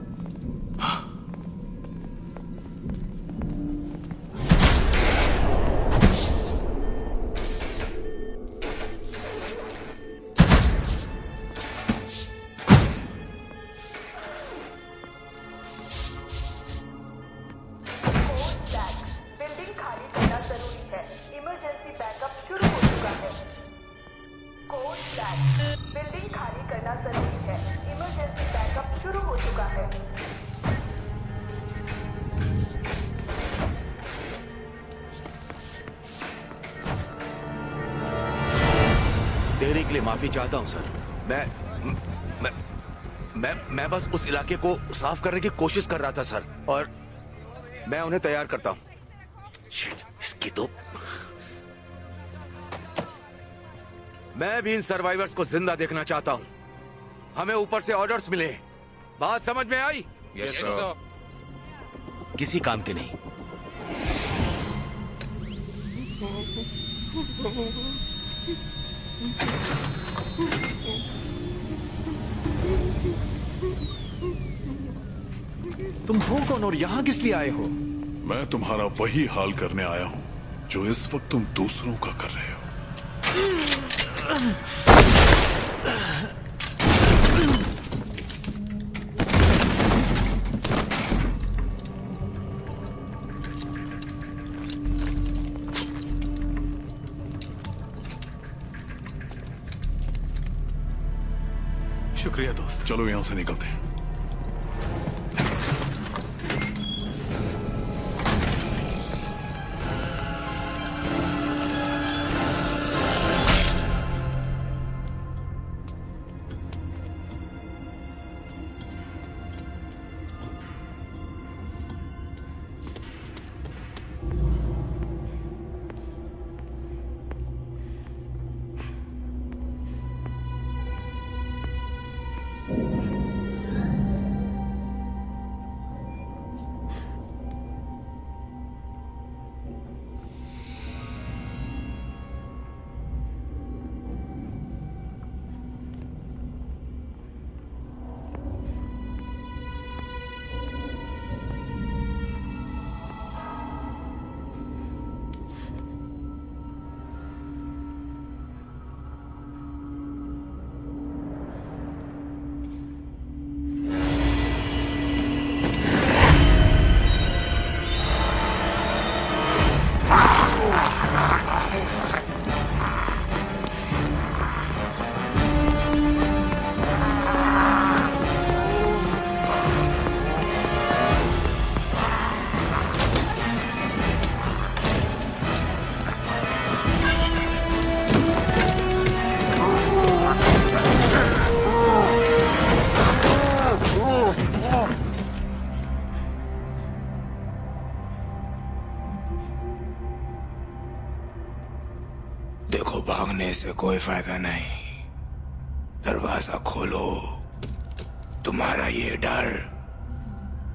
बिल्डिंग खाली करना जरूरी है। इमरजेंसी बैकअप शुरू हो चुका है। कोड ब्लैक, बिल्डिंग खाली करना जरूरी है। इमरजेंसी बैकअप शुरू हो चुका है। देरी के लिए माफी चाहता हूं सर। मैं बस उस इलाके को साफ करने की कोशिश कर रहा था सर, और मैं उन्हें तैयार करता हूं। शिट, इसकी तो मैं भी इन सर्वाइवर्स को जिंदा देखना चाहता हूं। हमें ऊपर से ऑर्डर्स मिले। बात समझ में आई? Yes sir. किसी काम के नहीं। तुम हो कौन और यहाँ किस लिए आए हो? मैं तुम्हारा वही हाल करने आया हूं जो इस वक्त तुम दूसरों का कर रहे हो। शुक्रिया दोस्त। चलो यहां से निकलते हैं। देखो, भागने से कोई फायदा नहीं। दरवाजा खोलो, तुम्हारा ये डर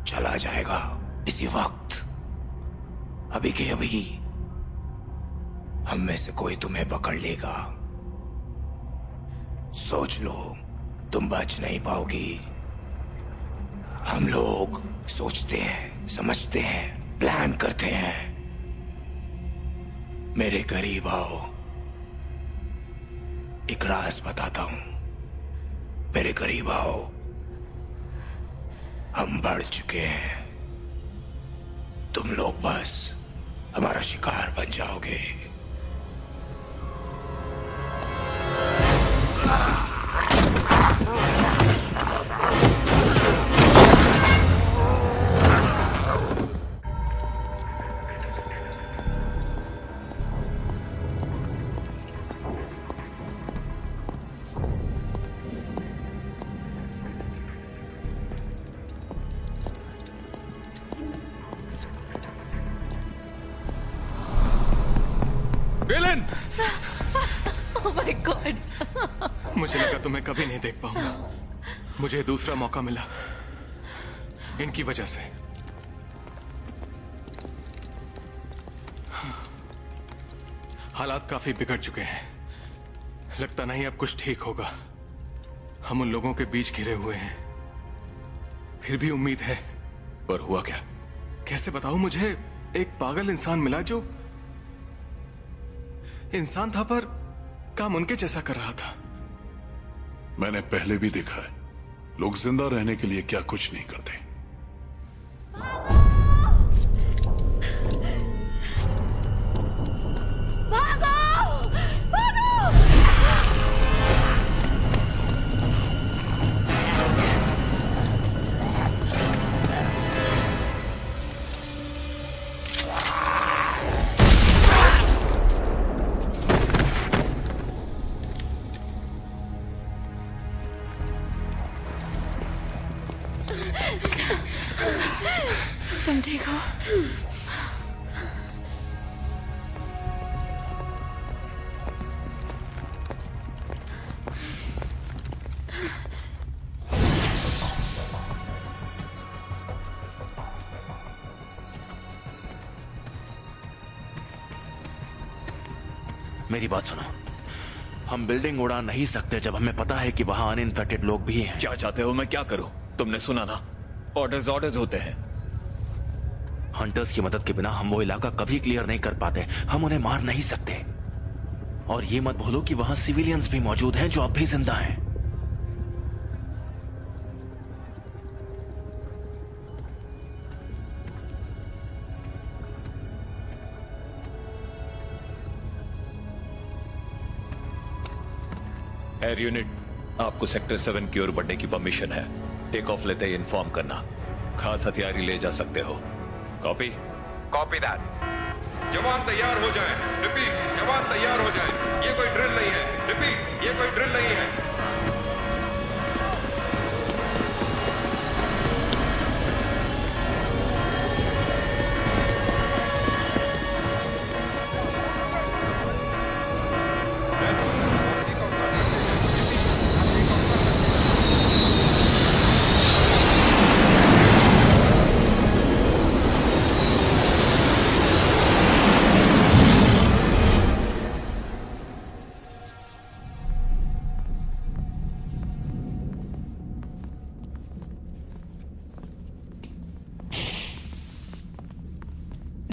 चला जाएगा इसी वक्त। अभी के अभी हम में से कोई तुम्हें पकड़ लेगा। सोच लो, तुम बच नहीं पाओगी। हम लोग सोचते हैं, समझते हैं, प्लान करते हैं। मेरे करीब आओ, एक राज बताता हूं। मेरे करीब आओ, हम बढ़ चुके हैं। तुम लोग बस हमारा शिकार बन जाओगे। मुझे लगा तुम्हें कभी नहीं देख पाऊंगा। मुझे दूसरा मौका मिला इनकी वजह से। हालात काफी बिगड़ चुके हैं। लगता नहीं अब कुछ ठीक होगा। हम उन लोगों के बीच घिरे हुए हैं। फिर भी उम्मीद है। पर हुआ क्या? कैसे बताऊं? मुझे एक पागल इंसान मिला जो इंसान था पर काम उनके जैसा कर रहा था। मैंने पहले भी देखा है, लोग जिंदा रहने के लिए क्या कुछ नहीं करते। तुम ठीक हो? मेरी बात सुनो, हम बिल्डिंग उड़ा नहीं सकते जब हमें पता है कि वहां अनइन्फेक्टेड लोग भी हैं। क्या चाहते हो मैं क्या करूं? तुमने सुना ना, ऑर्डर्स ऑर्डर्स होते हैं। हंटर्स की मदद के बिना हम वो इलाका कभी क्लियर नहीं कर पाते। हम उन्हें मार नहीं सकते। और ये मत भूलो कि वहां सिविलियंस भी मौजूद हैं जो अब भी जिंदा हैं। एयर यूनिट, आपको सेक्टर 7 की ओर बढ़ने की परमिशन है। टेक ऑफ लेते ही इन्फॉर्म करना। खास हथियार ले जा सकते हो। कॉपी? Copy that. जवान तैयार हो जाएं। रिपीट, जवान तैयार हो जाएं। ये कोई ड्रिल नहीं है। रिपीट, ये कोई ड्रिल नहीं है।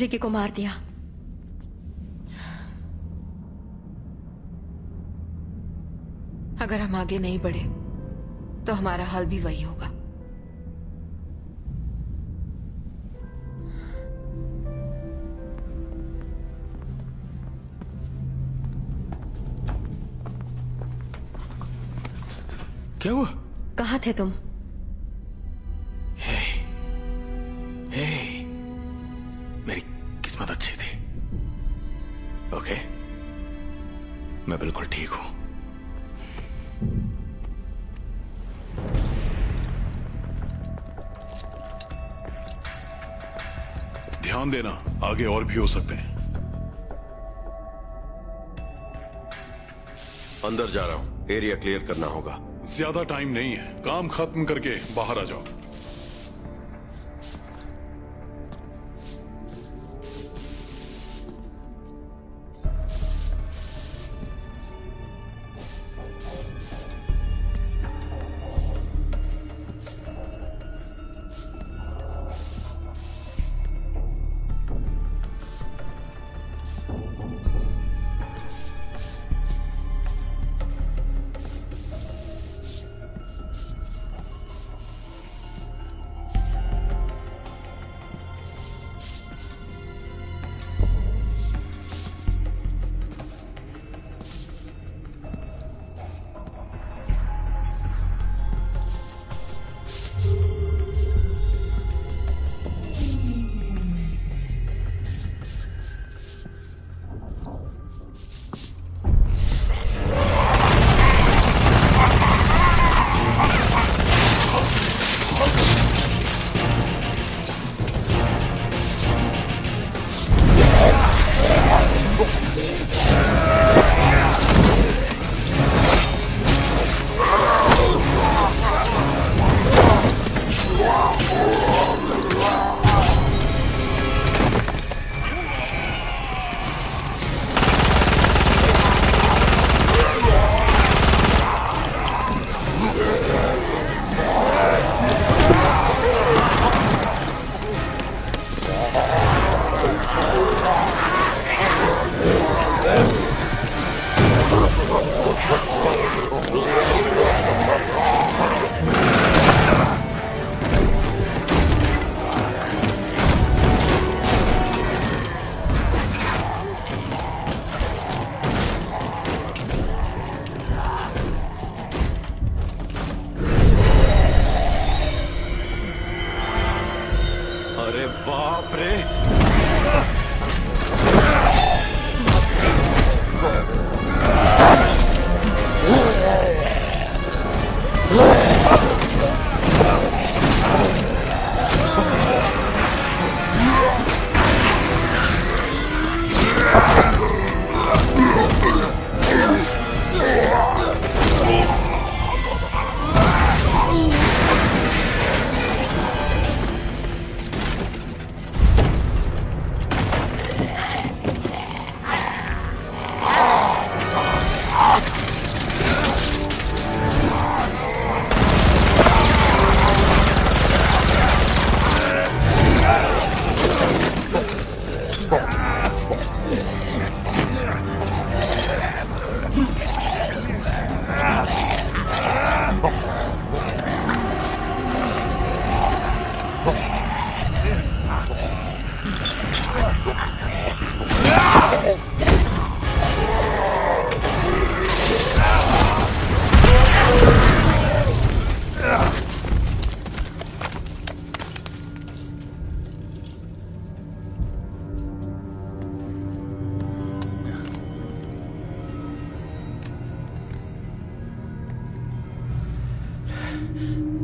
रिकी को मार दिया। अगर हम आगे नहीं बढ़े तो हमारा हाल भी वही होगा। क्या हुआ? कहाँ थे तुम? मेरी किस्मत अच्छी थी। ओके, मैं बिल्कुल ठीक हूं। ध्यान देना, आगे और भी हो सकते हैं। अंदर जा रहा हूं, एरिया क्लियर करना होगा। ज्यादा टाइम नहीं है, काम खत्म करके बाहर आ जाओ।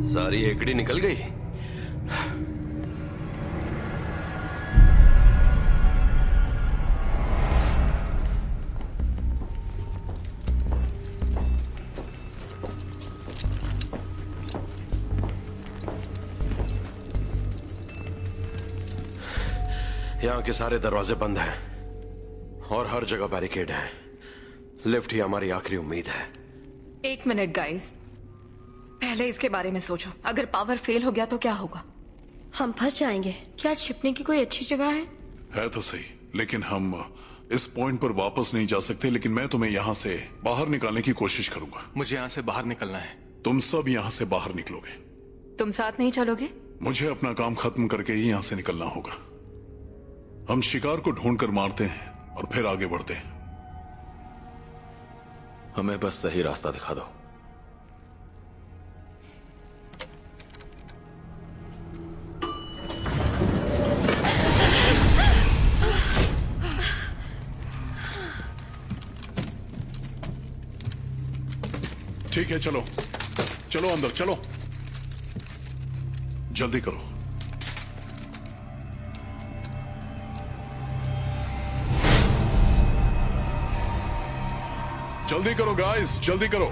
सारी एकड़ी निकल गई। यहाँ के सारे दरवाजे बंद हैं और हर जगह बैरिकेड है। लिफ्ट ही हमारी आखिरी उम्मीद है। 1 मिनट गाइस, पहले इसके बारे में सोचो। अगर पावर फेल हो गया तो क्या होगा? हम फंस जाएंगे। क्या छिपने की कोई अच्छी जगह है? है तो सही, लेकिन हम इस पॉइंट पर वापस नहीं जा सकते। लेकिन मैं तुम्हें यहाँ से बाहर निकालने की कोशिश करूंगा। मुझे यहाँ से बाहर निकलना है। तुम सब यहाँ से बाहर निकलोगे। तुम साथ नहीं चलोगे? मुझे अपना काम खत्म करके ही यहाँ से निकलना होगा। हम शिकार को ढूंढकर मारते हैं और फिर आगे बढ़ते हैं। हमें बस सही रास्ता दिखा दो। ठीक है, चलो चलो अंदर चलो, जल्दी करो। जल्दी करो गाइस, जल्दी करो।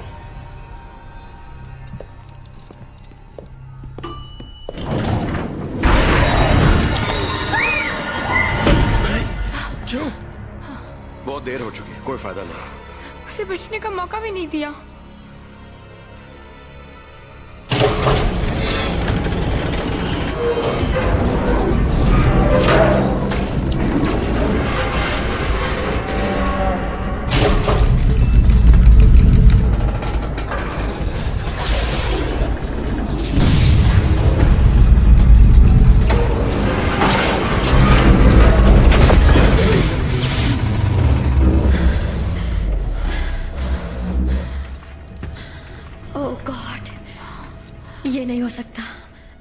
क्यों? बहुत देर हो चुकी है, कोई फायदा नहीं। उसे बचने का मौका भी नहीं दिया।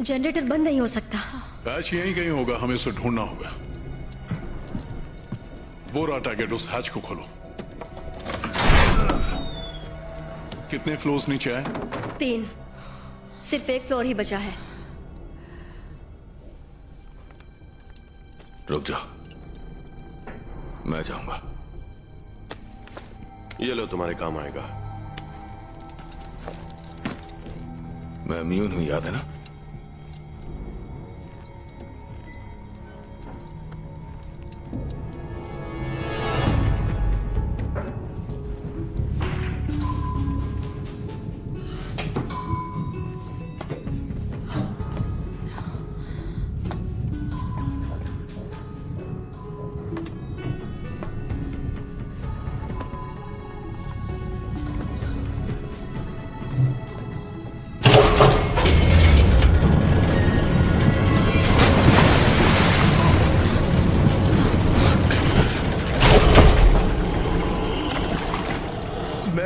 जनरेटर बंद नहीं हो सकता। हैच यहीं कहीं होगा, हमें उसे ढूंढना होगा। वो रहा टारगेट, उस हैच को खोलो। कितने फ्लोर्स नीचे आए? 3। सिर्फ 1 फ्लोर ही बचा है। रुक जा, मैं जाऊंगा। ये लो, तुम्हारे काम आएगा। मैं इम्यून हूं, याद है ना?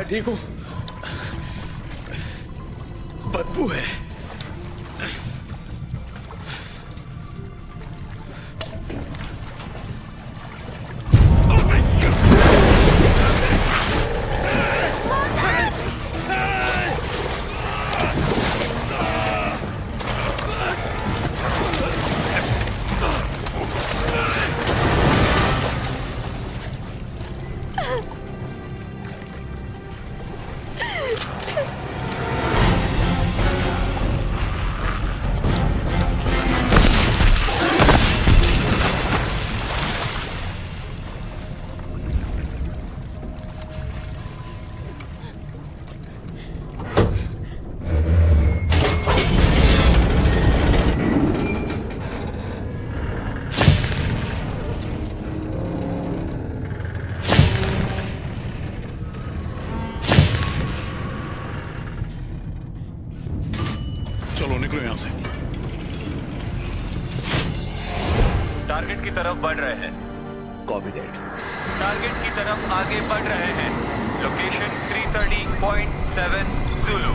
ठीक हूं। बदबू है। निकलो यहाँ से। टारगेट की तरफ बढ़ रहे हैं। Copy that. टारगेट की तरफ आगे बढ़ रहे हैं। Location 330.7 Zulu।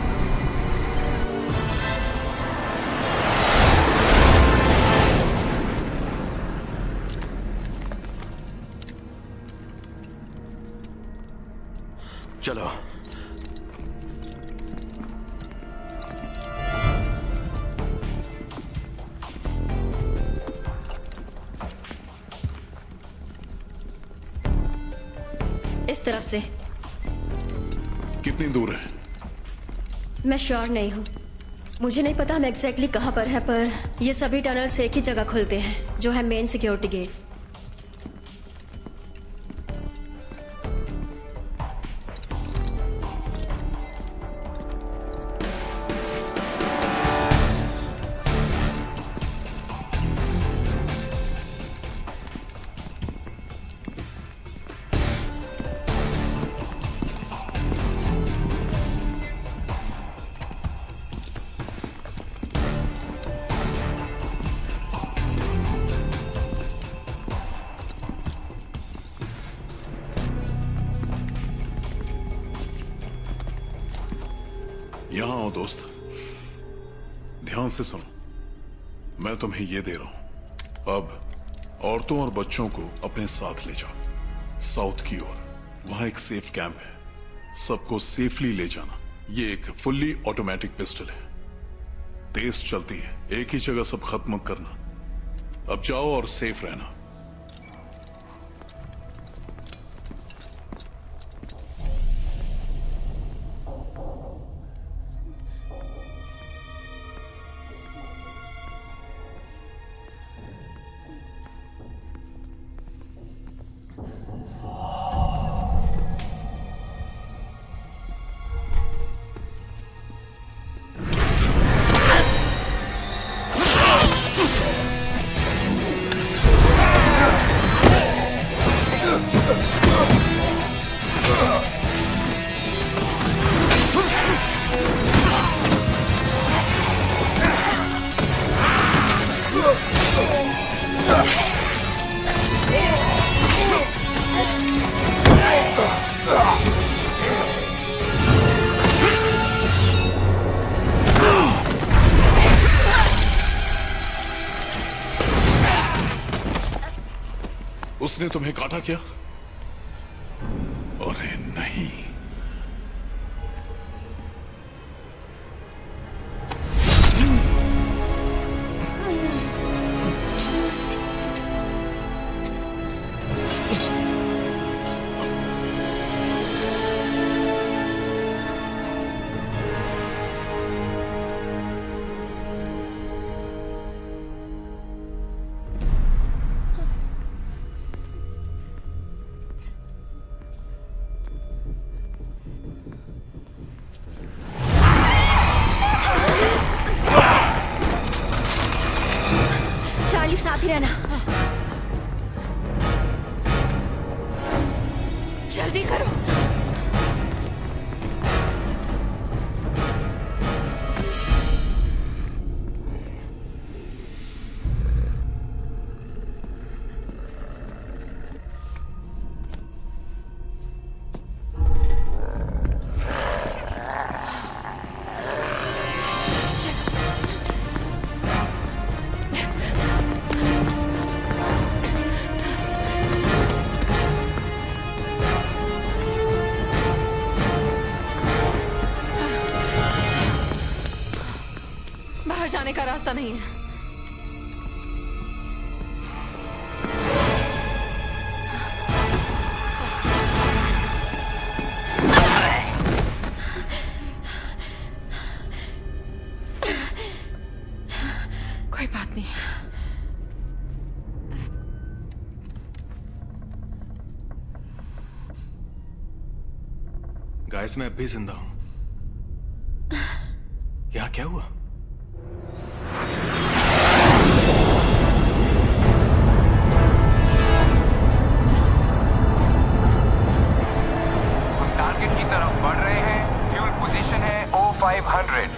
चलो। इस तरफ से। कितनी दूर है? मैं श्योर नहीं हूँ। मुझे नहीं पता हम एग्जैक्टली कहाँ पर हैं, पर ये सभी टनल्स एक ही जगह खुलते हैं, जो है मेन सिक्योरिटी गेट। यहां आओ दोस्त, ध्यान से सुनो। मैं तुम्हें ये दे रहा हूं। अब औरतों और बच्चों को अपने साथ ले जाओ, साउथ की ओर। वहां एक सेफ कैंप है, सबको सेफली ले जाना। ये एक फुल्ली ऑटोमेटिक पिस्टल है, तेज चलती है। एक ही जगह सब खत्म मत करना। अब जाओ और सेफ रहना। उसने तुम्हें काटा क्या? अरे नहीं। साथ ही रहना। जल्दी करो। जाने का रास्ता नहीं है। कोई बात नहीं। गाइस, मैं अब भी जिंदा हूं। यहां क्या हुआ? बढ़ रहे हैं। फ्यूल पोजीशन है O500।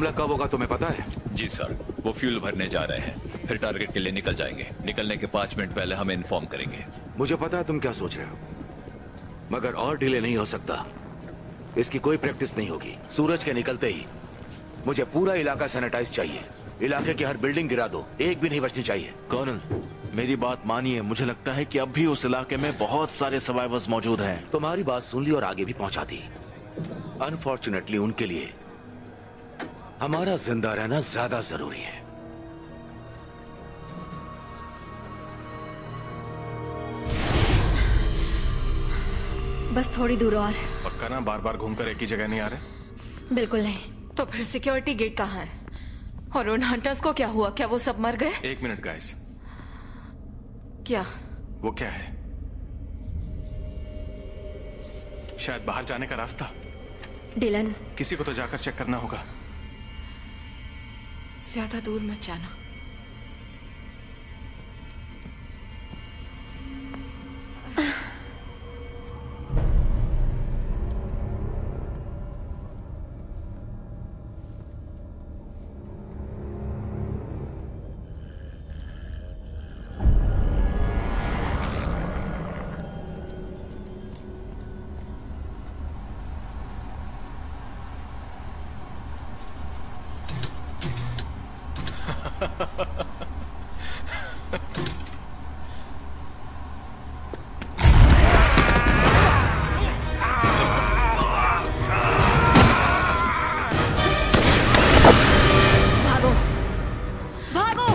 हमला कब होगा तुम्हें पता है? जी सर, वो फ्यूल भरने जा रहे हैं, फिर टारगेट के लिए निकल जाएंगे। निकलने के 5 मिनट पहले हमें इन्फॉर्म करेंगे। मुझे पता है तुम क्या सोच रहे हो, मगर और डिले नहीं हो सकता। इसकी कोई प्रैक्टिस नहीं होगी। सूरज के निकलते ही मुझे पूरा इलाका सैनिटाइज चाहिए। इलाके की हर बिल्डिंग गिरा दो, एक भी नहीं बचनी चाहिए। कर्नल, मेरी बात मानिए, मुझे लगता है कि अब भी उस इलाके में बहुत सारे सर्वाइवर्स मौजूद हैं। तुम्हारी बात सुन ली और आगे भी पहुंचा दी। अनफॉर्चुनेटली उनके लिए हमारा जिंदा रहना ज्यादा जरूरी है। बस थोड़ी दूर और। पक्का ना बार बार घूमकर एक ही जगह नहीं आ रहे? बिल्कुल नहीं। तो फिर सिक्योरिटी गेट कहाँ है? और उन हंटर्स को क्या हुआ? क्या वो सब मर गए? 1 मिनट गाइस। क्या? वो क्या है? शायद बाहर जाने का रास्ता। डिलन, किसी को तो जाकर चेक करना होगा। ज्यादा दूर मत जाना। भागो भागो।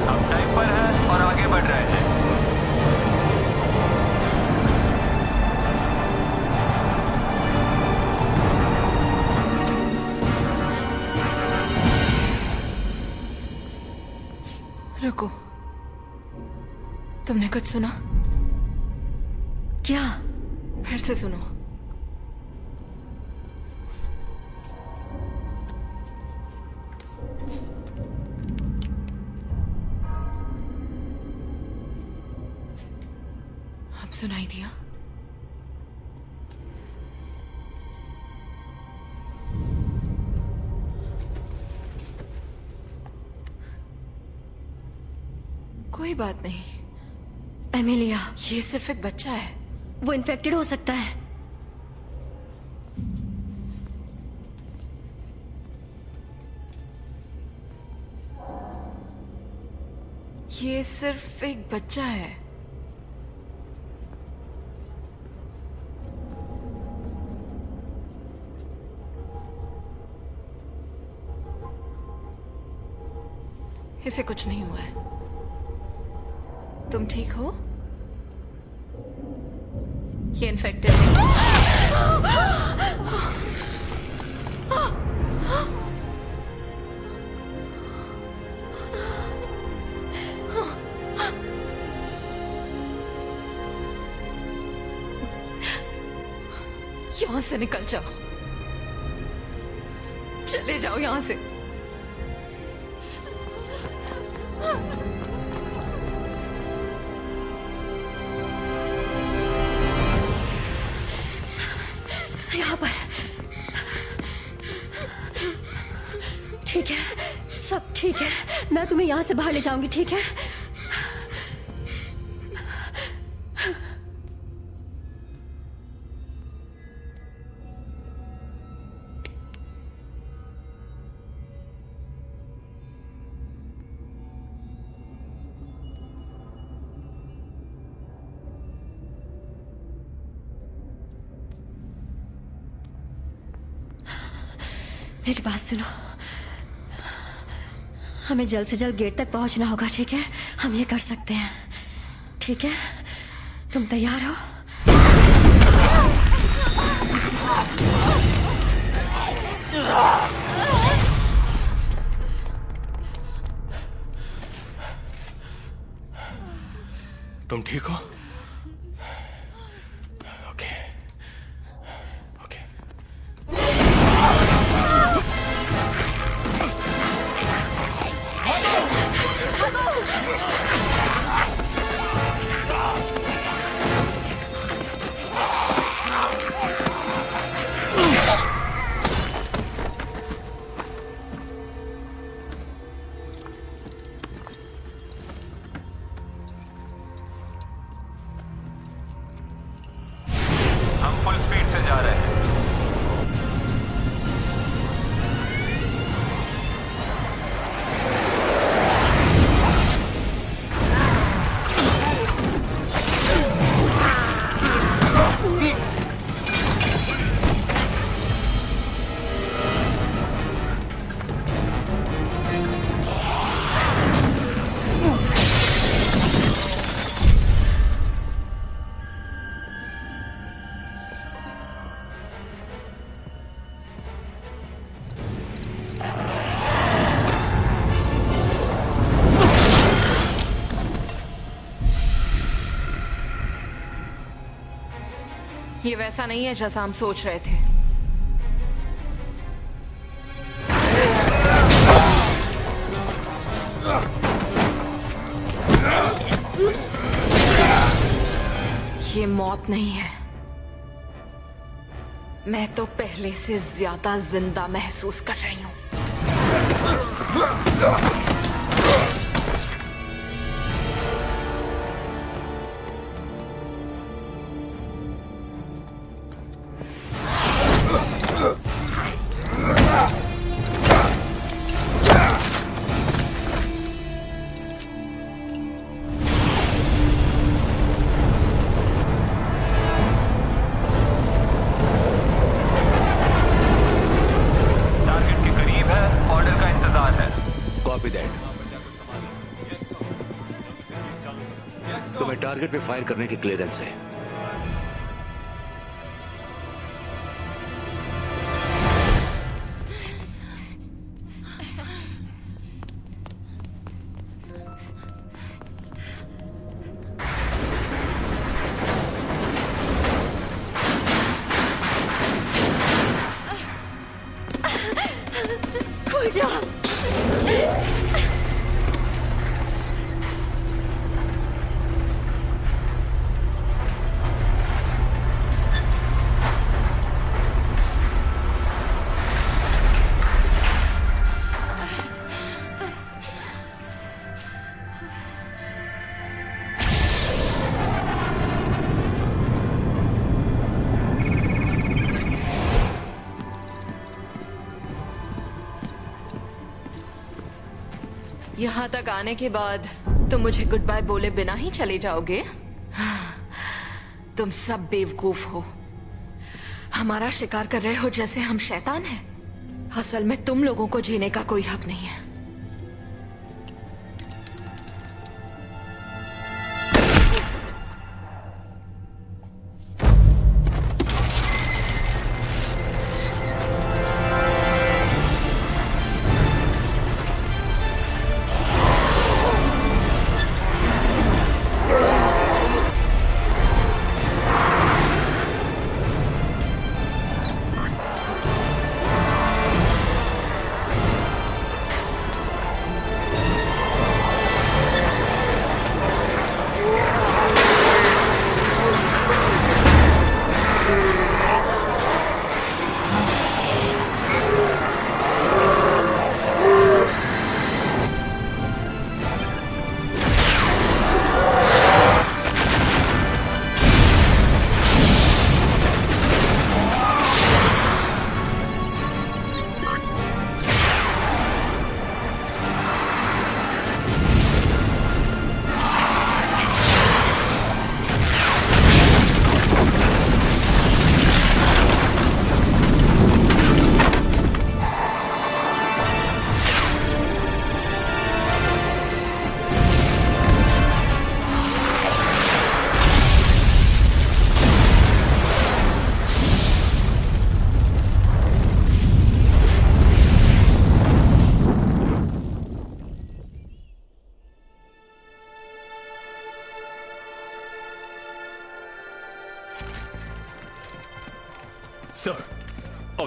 हम टाइम पर हैं और आगे बढ़ रहे हैं। रुको, तुमने कुछ सुना? क्या? फिर से सुनो। अब सुनाई दिया? कोई बात नहीं। एमिलिया, ये सिर्फ एक बच्चा है। वो इन्फेक्टेड हो सकता है। ये सिर्फ एक बच्चा है। इसे कुछ नहीं हुआ है। तुम ठीक हो? ये इन्फेक्टेड नहीं। यहां से निकल जाओ। चले जाओ यहां से। यहाँ पर। ठीक है, सब ठीक है। मैं तुम्हें यहाँ से बाहर ले जाऊंगी, ठीक है? मेरी बात सुनो, हमें जल्द से जल्द गेट तक पहुंचना होगा, ठीक है? हम ये कर सकते हैं, ठीक है? तुम तैयार हो? तुम ठीक हो? ये वैसा नहीं है जैसा हम सोच रहे थे। ये मौत नहीं है, मैं तो पहले से ज्यादा जिंदा महसूस कर रही हूं। टारगेट पे फायर करने की क्लियरेंस है। खुल जाओ। यहाँ तक आने के बाद तुम मुझे गुड बाय बोले बिना ही चले जाओगे? तुम सब बेवकूफ हो, हमारा शिकार कर रहे हो जैसे हम शैतान हैं। असल में तुम लोगों को जीने का कोई हक नहीं है।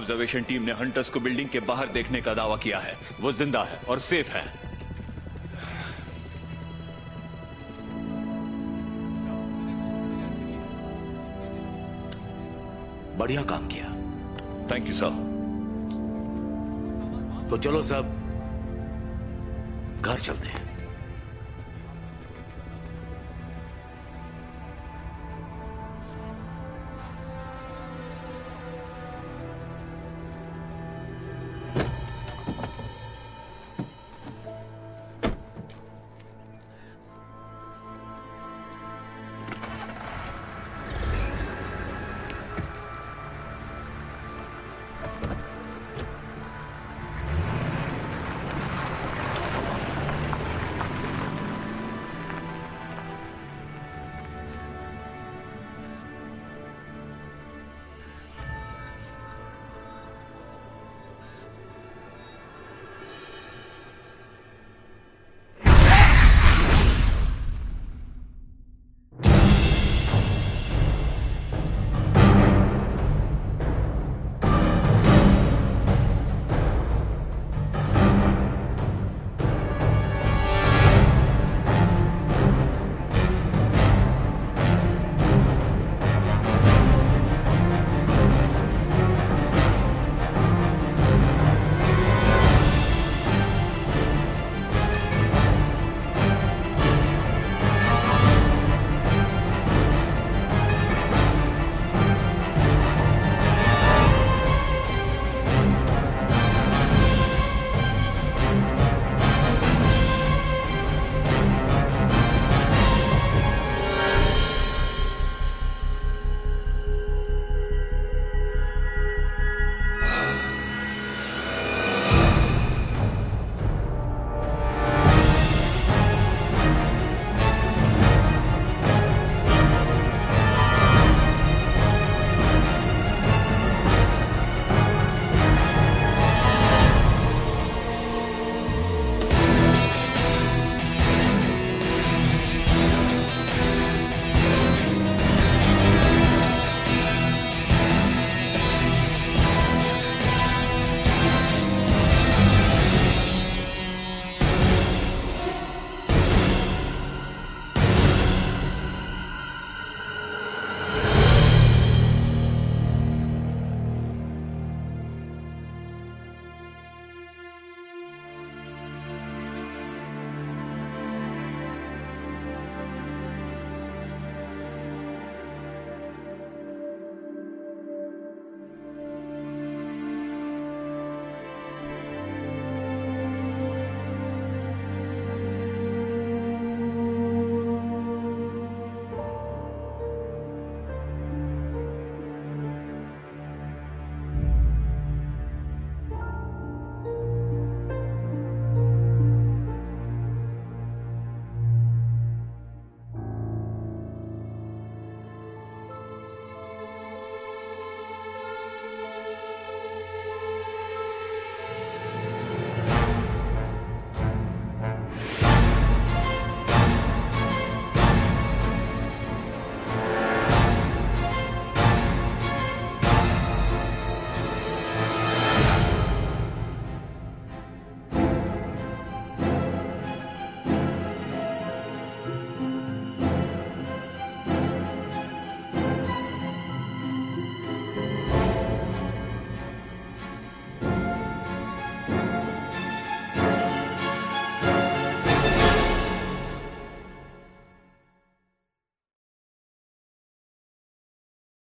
ऑब्जर्वेशन टीम ने हंटर्स को बिल्डिंग के बाहर देखने का दावा किया है। वो जिंदा है और सेफ है। बढ़िया काम किया। Thank you sir. तो चलो सब घर चलते हैं।